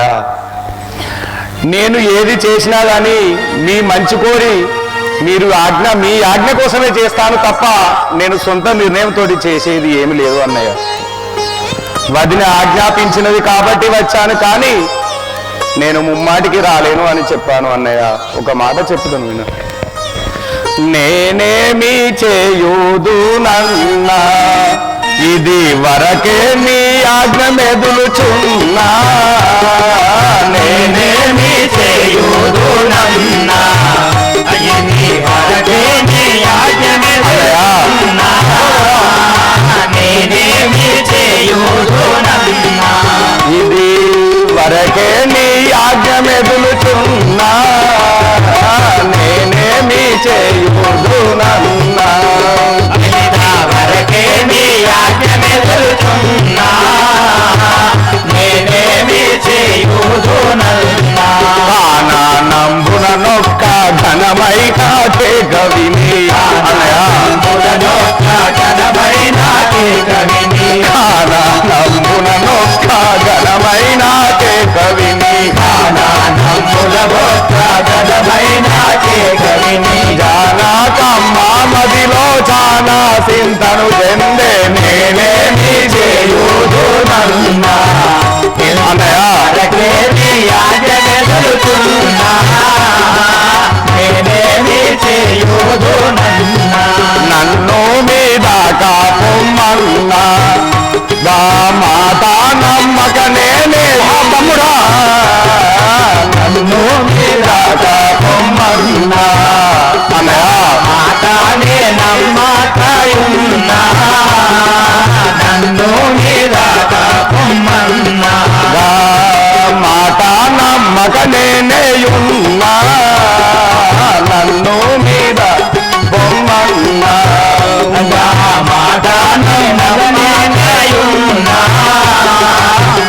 నేను ఏది చేసినా కానీ మీ మంచి కోరి మీ ఆజ్ఞ కోసమే చేస్తాను తప్ప నేను సొంత నిర్ణయంతో చేసేది ఏమి లేదు అన్నయ్య. వదిన ఆజ్ఞాపించినది కాబట్టి వచ్చాను, కానీ నేను ముమ్మాటికి రాలేను అని చెప్పాను అన్నయ్య. ఒక మాట చెప్పుతాను విను. నేనేమి చేయుదు నన్నా, ఇది వరకే నీ ఆజ్ఞ మెదులుచున్నా. నేనేమి చేయుదు నన్నా, ఇది వరకే నీ ఆజ్ఞ మెదులుచున్నా. నేనేమి చేయుదు నన్నా, ఇది వరకే నీ ఆజ్ఞ మెదులుచున్నా. నేనేమి చేయుదు నన్నా, వరకే నీ ఆజ్ఞ మెదులుచున్నా. నేనేమి చేయుదు నన్నా. నంబున నొక్క ఘనమై నాకే కవిని నొక్క ఘనమై నాకే కవిని. నంబున నొక్క ఘనమై నాకే కవిని. నంబున నొక్క ఘనమై నాకే కవిని. జానాకమ్మ మదిలో జానా చింతను చెందే. నేనేమి చేయుదు నన్నా, వరకే నీ ఆజ్ఞ మెదులుచున్నా. నేనేమి చేయుదు నన్నా. నన్ను మీద కాపుమన్నా, గా మాట నమ్మక నేనే తమ్ముడా. నన్ను మీద కాపుమన్నా, మాటనే నమ్మకయున్నా. నన్ను మీద కాపుమన్నా, మాట నమ్మక నేనేయున్నా. నన్ను మీద బొమ్మన్నా, మాట నమ్మక నేనేయున్నా.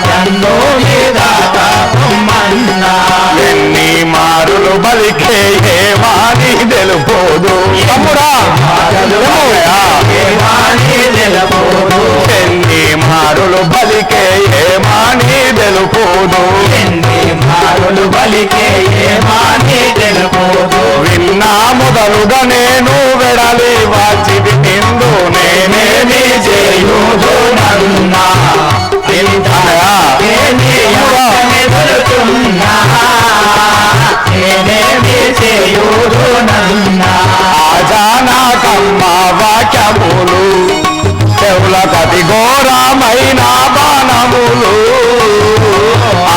నన్ను మీద బొమ్మన్నా. ఎన్ని మారులు బలికే ఏమాని తెలుపోదు తమ్ముడా. ఏమాని తెలుపోదు. ఎన్ని మారులు బలికే ఏమాని తెలుపోదు. ఎన్ని మారులు బలికే ఏమాని తెలుపోదు. విన్నా మొదలుగా నేను వెడలి వాచిది నిందు. నేనేమి చేయుదు నన్నా, నేనేమి చేయుదు నన్నా. ఆజానాకమ్మ వాక్యములు చెవుల కతి ఘోరమైన బాణములు.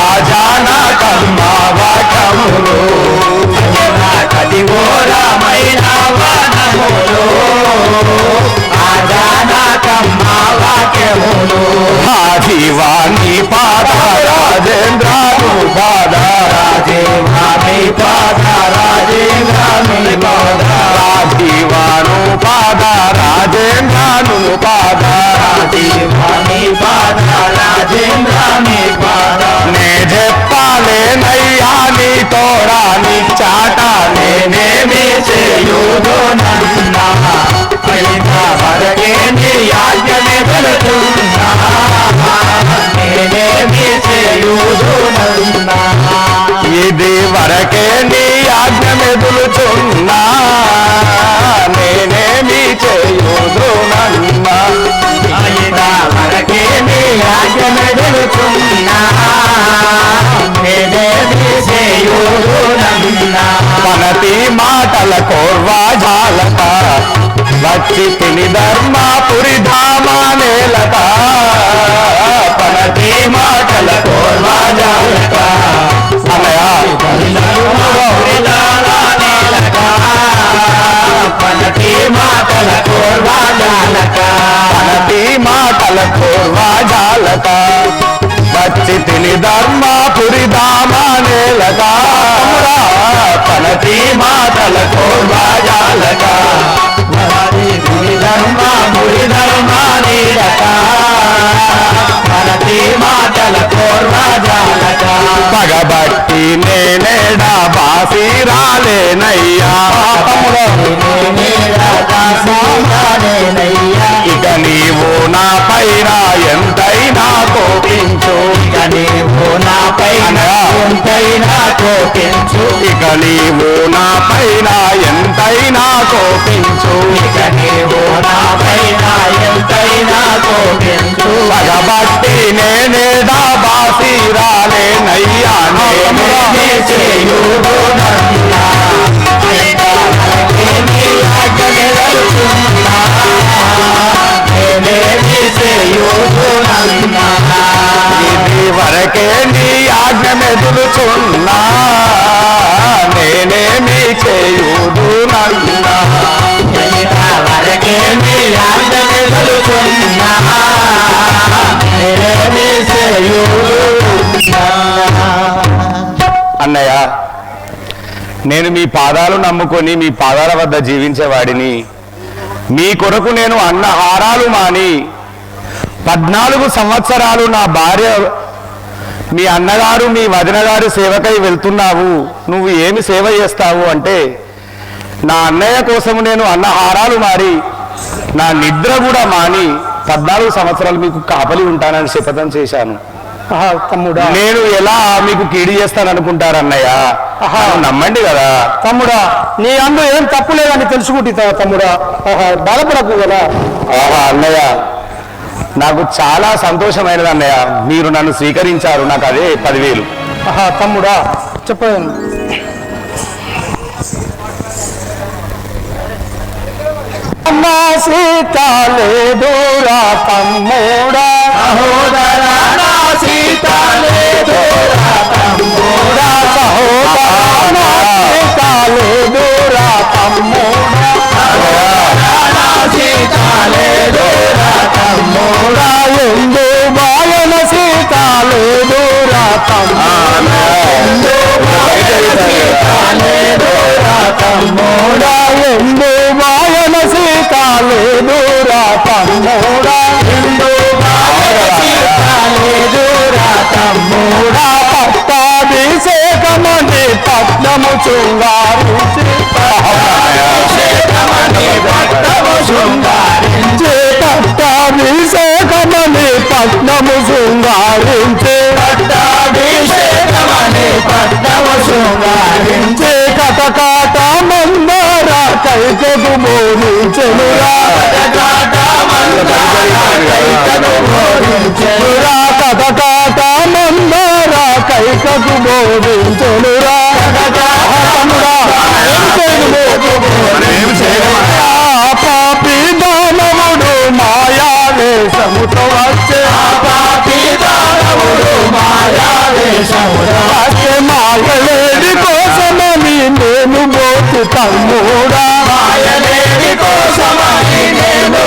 ఆజానాకమ్మ వాక్యములు కతి ఘోరమైన బాణములు. ఆజానాకమ్మ వాక్యములు. జీవాని పాద రాజేంద్రాను పాద. రాజీవాని పాద రాజేంద్రాను పాద. రాజీవాను పాద రాజేంద్రాను పాద. రాజీవాని పాద రాజేంద్రాని పాద. నే చెప్పాలేనయ్యా నీ తోడా నీ చాట. నేనేమి చేయుదు నన్నా, వరకే నీ ఆజ్ఞ మెదులుచున్నా. నేనేమి చేయుదు నన్నా, ఇది వరకే నీ ఆజ్ఞ మెదులుచున్నా. నేనేమి చేయుదు ఆజ్ఞమెదులుచున్నా నేనేమి చేయుదునన్నా పనతి మాటల కోర్వాజాలక వచ్చి తిని ధర్మాపురి ధామానేలక పనతి మాటల కోర్వాజాలక పనటి మాటల కోర్వాజాలక పనతి మాటల కోర్వాజాలక వచ్చి తిని ధర్మాపురి ధామానేలక పనతి మాటల కోర్వాజాలక పనటి మాటల కోర్వాజాలక పగబట్టి నేనేడా బాసి రాలేనయ్యా ఇక నీవు నా పైన ఎంతైనా కోపించు ఇక నీవు నా పైన ఎంతైనా కోపించు ఇక నీవు నా పైన ఎంతైనా కోపించు ఇక నీవు నా పైన ఎంతైనా కోపించు పగబట్టి నేనేడా బాసి రాలేనయ్యా నేనే చేయుదునన్నా నేనేమి ఆజ్ఞమెదులుచున్నా నేనేమి చేయుదునన్నా ఇది వరకే నీ ఆజ్ఞ మెదులుచున్నా నేనేమి చేయుదునన్నా వరకేమి ఆజ్ఞమెదులుచున్నా నేనేమి చేయుదునన్నా అన్నయ్య నేను మీ పాదాలు నమ్ముకొని మీ పాదాల వద్ద జీవించేవాడిని మీ కొరకు నేను అన్నహారాలు మాని 14 సంవత్సరాలు నా భార్య మీ అన్నగారు మీ వదిన గారు సేవకై వెళ్తున్నావు నువ్వు ఏమి సేవ చేస్తావు అంటే నా అన్నయ్య కోసం నేను అన్నహారాలు మారి నా నిద్ర కూడా మాని 14 సంవత్సరాలు మీకు కాపలి ఉంటానని శపథం చేశాను తమ్ముడా నేను ఎలా మీకు కీడి చేస్తాను అనుకుంటారు అన్నయ్య నమ్మండి కదా తమ్ముడా నీ అందు ఏం తప్పు లేదని తెలుసుకుంటా తమ్ముడా బాధపడకు కదా ఆహా అన్నయ్య నాకు చాలా సంతోషమైనది అన్నయ్య మీరు నన్ను స్వీకరించారు నాకు అదే 10,000 తమ్ముడా చెప్పాను అమ్మా సీత లేదురా తమ్ముడా సహోదరా నా సీత లేదురా తమ్ముడా సహోదరా సీత లేదురా తమ్ముడా నా సీత లేదురా తమ్ముడా ఎందు బాయన సీత లేదురా తమ్ముడా సీత లేదురా తమ్ముడా ఎందు బాయన సీత లేదురా తమ్ముడా సీత లేదురా తమ్ముడా పట్టాభిషేకమని పట్నము శృంగారించి పట్టము శృంగారించి పట్టాభిషేకమని పట్నము శృంగారించి పట్టాభిషేకమని పట్టము శృంగారించి కటకాట మందార కైకకు మోహించెనురా కటకాట కటకాట మందార కైకకు మోహించెనురా పాపి దానవుడు మాయావేశముతో వచ్చే పాపి దానవుడు మాయావేశముతో వచ్చే మాయలేడి కోసమని నేను మోతి తమ్ముడా మాయలేడి కోసమని నేను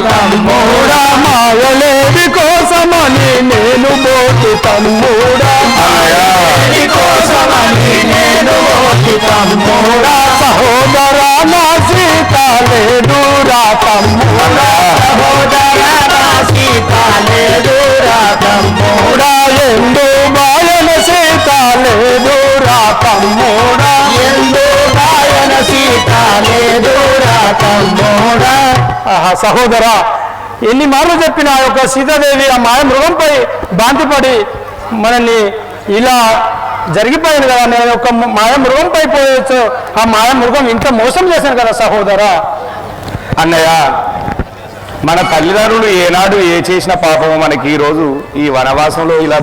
తమ్ముడా మాయలేడి కోసమని నేను మోతి తమ్ముడా మాయలేడి కోసమని నేను తమ్ముడా సహోదరా నా సీత లేదురా తమ్ముడా సహోదరా నా సీత లేదురా తమ్ముడా ఎందు బాయన సీత లేదురా తమ్ముడా ఎందు గాయన సీత లేదురా తమ్ముడా సహోదరా ఎన్ని మార్లు చెప్పిన ఆ యొక్క సీతాదేవి ఆ మాయ మృగంపై బాంతిపడి మనల్ని ఇలా జరిగిపోయింది కదా నేను ఒక మాయ మృగంపై పోయొచ్చు ఆ మాయ మృగం ఇంత మోసం చేశాను కదా సహోదరా అన్నయ్య మన తల్లిదండ్రులు ఏనాడు ఏ చేసిన పాపము మనకి ఈ రోజు ఈ వనవాసంలో ఇలా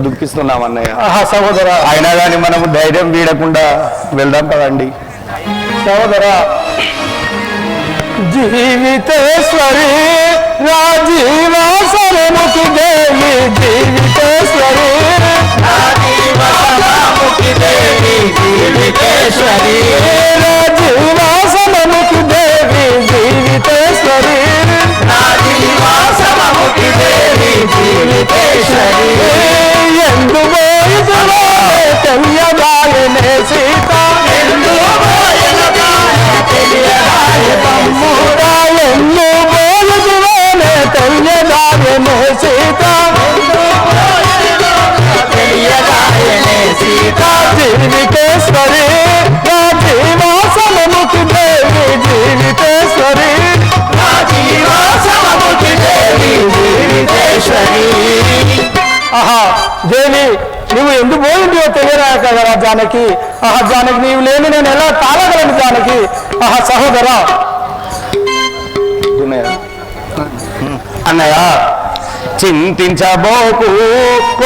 దుఃఖిస్తున్నాం అన్నయ్య. సహోదర, అయినా కానీ మనము ధైర్యం వీడకుండా వెళ్దాం కదండి. సహోదర, జీవితేశ్వరి రాజీవాసనముఖి దేవి, జీవితేశ్వరి రాజీవాసనముఖి దేవి, జీవితేశ్వరి రాజీవాసనముఖి దేవి, జీవితేశ్వరి రాజీవాసనముఖి దేవి, జీవితేశ్వరి ఎందు బోయుదులో తెలియదాయనే సీత, ఎందు బోయుదులో తెలియదాయ తమ్ముడా, ఎందు బోయుదులోనే తెలియదాయనే సీత, తెలియదాయనే సీత జీవితేశ్వరి రాజీవాసనముఖి దేవి, జీవితేశ్వరి రాజీవాసనముఖి దేవి, జీవితేశ్వరి. ఆహా దేవి, నువ్వు ఎందుకు పోయిందో తెలియరా కదా జానకి. ఆహా జానకి, నీవు లేని నేను ఎలా తాళగలను జానకి. ఆహా సహోదర, అన్నయ్య చింతించబోకు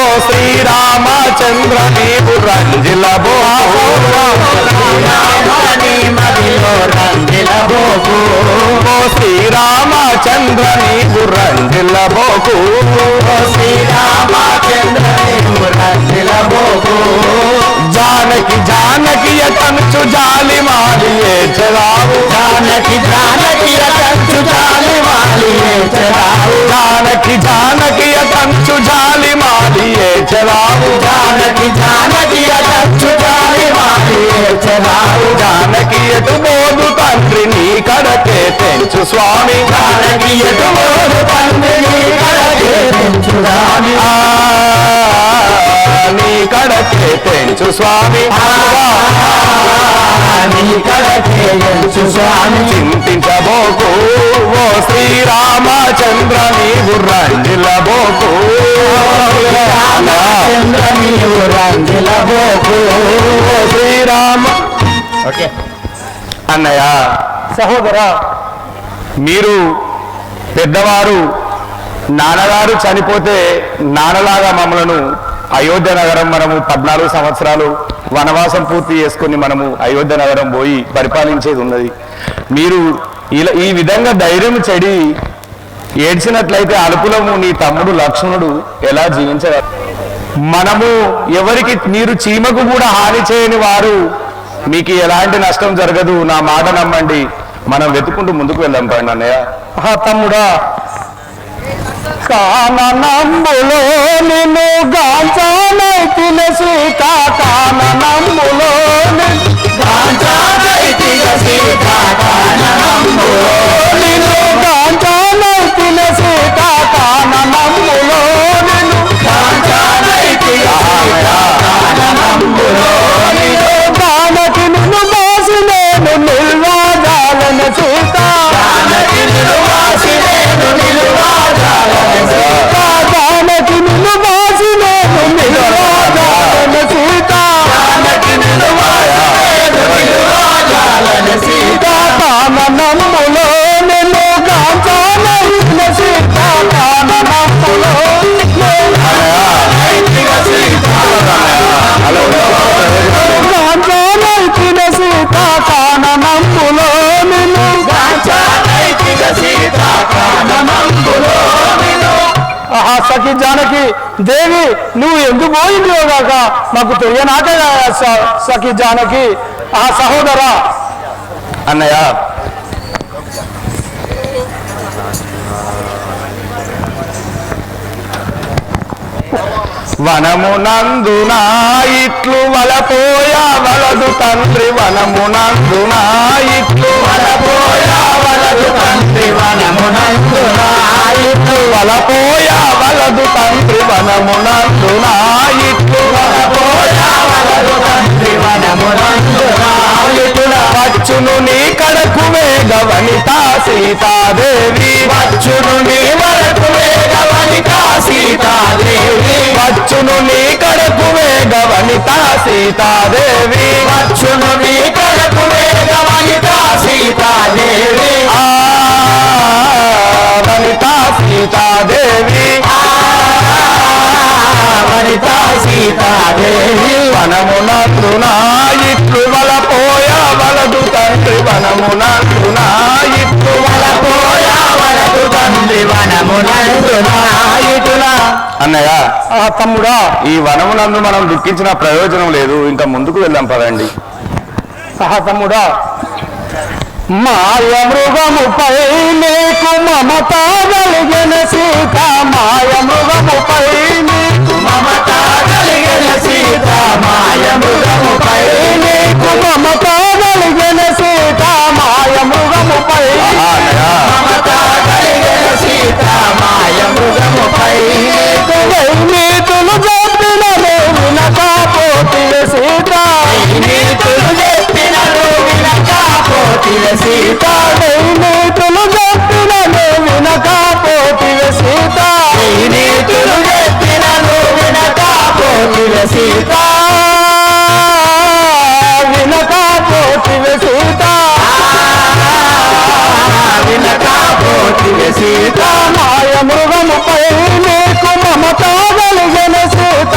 ఓ శ్రీరామచంద్ర, నీవు రంజిలబోకు ఓ శ్రీరామచంద్ర, నీవు రంజిలబోకు శ్రీరామచంద్ర, నీవు రంజిలబోకు జానకి జానకి అతనుచు జాలి మాలి ఏచరావు, జానకి జానకి అతనుచు జాలి మాలి ఏచరావు, జానకి జానకి అతనుచు జాలి మాలి ఏచరావు, జానకి జానకి అతనుచు జాలి మాలి ఏచరావు, జానకి ఎటు బోధు తండ్రి నీ కడకే తెంచు స్వామి, జానకి ఎటు బోధు తండ్రి నీ కడకే తెంచు స్వామి, నీ కడకే తెంచు స్వామి, నీ కడకే తెంచు స్వామి. చింతించబోకు ఓ శ్రీరామచంద్ర, నీవు రంజిలబోకు రామచంద్ర, నీవు రంజిలబోకు ఓ శ్రీరామ. ఓకే అన్నయ్య, సహోదర, మీరు పెద్దవారు నాన్నగారు చనిపోతే నాన్నలాగా మమ్మలను అయోధ్య నగరం మనము 14 సంవత్సరాలు వనవాసం పూర్తి చేసుకుని మనము అయోధ్య నగరం పోయి పరిపాలించేది ఉన్నది. మీరు ఇలా ఈ విధంగా ధైర్యం చెడి ఏడ్చినట్లయితే అలుపులము నీ తమ్ముడు లక్ష్మణుడు ఎలా జీవించగలరు? మనము ఎవరికి, మీరు చీమకు కూడా హాని చేయని వారు, మీకు ఎలాంటి నష్టం జరగదు, నా మాట నమ్మండి. మనం వెతుకుంటూ ముందుకు వెళ్దాం పండి అన్నయ్య. తమ్ముడా, కాననంబులో నిన్ను గాంచానైతిన సీత, కాననంబులో గాంచానైతిన సీత, కాననంబులో నిన్ను గాంచానైతిన సీత, కాననంబులో నిన్ను గాంచానైతిన సీత, కాననంబులో నిన్ను గానకి నిన్ను బాసి నేను నిల్వాజాలన సీత, గానకి నిన్ను బాసి నేను నిల్వాజాలన సీత, గానకి నిన్ను బాసి నేను నిల్వాజాలన సీత, గానకి నిన్ను బాసి నేను నిల్వాజాలన సీత, కాననంబులో నిన్ను గాంచానైతిన సీత, కాననంబులో గాంచానైతిన సీత, గాంచానైతిన సీత, కాననంబులో నిన్ను గాంచానైతిన సీత, కాననంబులో నిన్ను. ఆహా సఖి జానకి దేవి, నువ్వు ఎందుకు పోయింది గాక మాకు తెలియనాక సఖి జానకి. ఆ సహోదర, అన్నయ్య వనమునందున ఇట్లు వలపోయా వలదు తండ్రి, వనమునందున ఇట్లు వలపోయా వలదు తండ్రి, వనమునందున ఇట్లు వలపోయా వలదు తండ్రి, వనమునందున ఇట్లు వలపోయా వలదు తండ్రి, వనమునందున ఇట్ల వచ్చును నీ కడకు వేగ వనితా సీతాదేవి, వచ్చును నీ వరకు వేగ వనితా సీతాదేవి, వచ్చును నీ కడకు వేగ వనితా సీతాదేవి, వచ్చును నీ కడకు వేగ వనితా సీతాదేవి. వనమునందున ఇట్లు వలపోయా వలపు తండ్రి వనమునందున ఇటుల. అన్నయ్య తమ్ముడా, ఈ వనమునందు మనం దుఃఖించిన ప్రయోజనం లేదు, ఇంకా ముందుకు వెళ్దాం పదండి. తమ్ముడా, మాయ మృగముపై నీకు మమత కలిగిన సీత, మాయ మృగముపై నీకు మమత కలిగిన సీత, మాయ మృగముపై నీకు మమత కలిగిన సీత, మాయ మృగముపై మమత కలిగిన సీత, మాయ మృగముపై నీతులు చెప్పినను వినకపోతివ సీత, నీతులు చెప్పినను వినకపోతివ సీత, నీతులు చెప్పినను వినకపోతివ సీత, నీతులు చెప్పినను వినకపోతివ సీత, వినకపోతివ సీత, వినకపోతివ సీత, మాయ మృగముపై నీకు మమత కలిగిన సీత,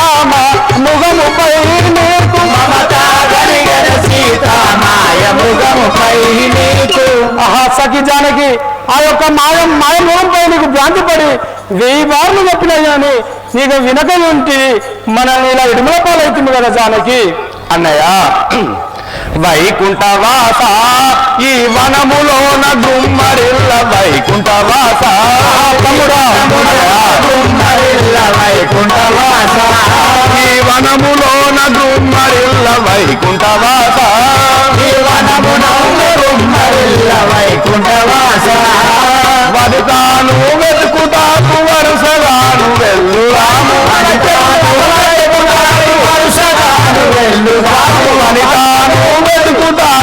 మృగముపై నీకు మమత కలిగిన సీత, మాయ మృగముపై నీకు. సఖి జానకి ఆ యొక్క మాయ మృగంపై నీకు భ్రాంతి పడి 1000 మార్లు చెప్పినా కానీ నీకు వినక ఉంటి మనల్ని ఇలా ఇడుమల పాలవుతుంది కదా జానకి. అన్నయ్య వైకుంఠవాస ఈ వనములోన గుమ్మరిల్ల వైకుంఠవాస తమ్ముడా, గుమ్మరిల్ల వైకుంఠవాస, ఈ వనములోన గుమ్మరిల్ల వైకుంఠవాస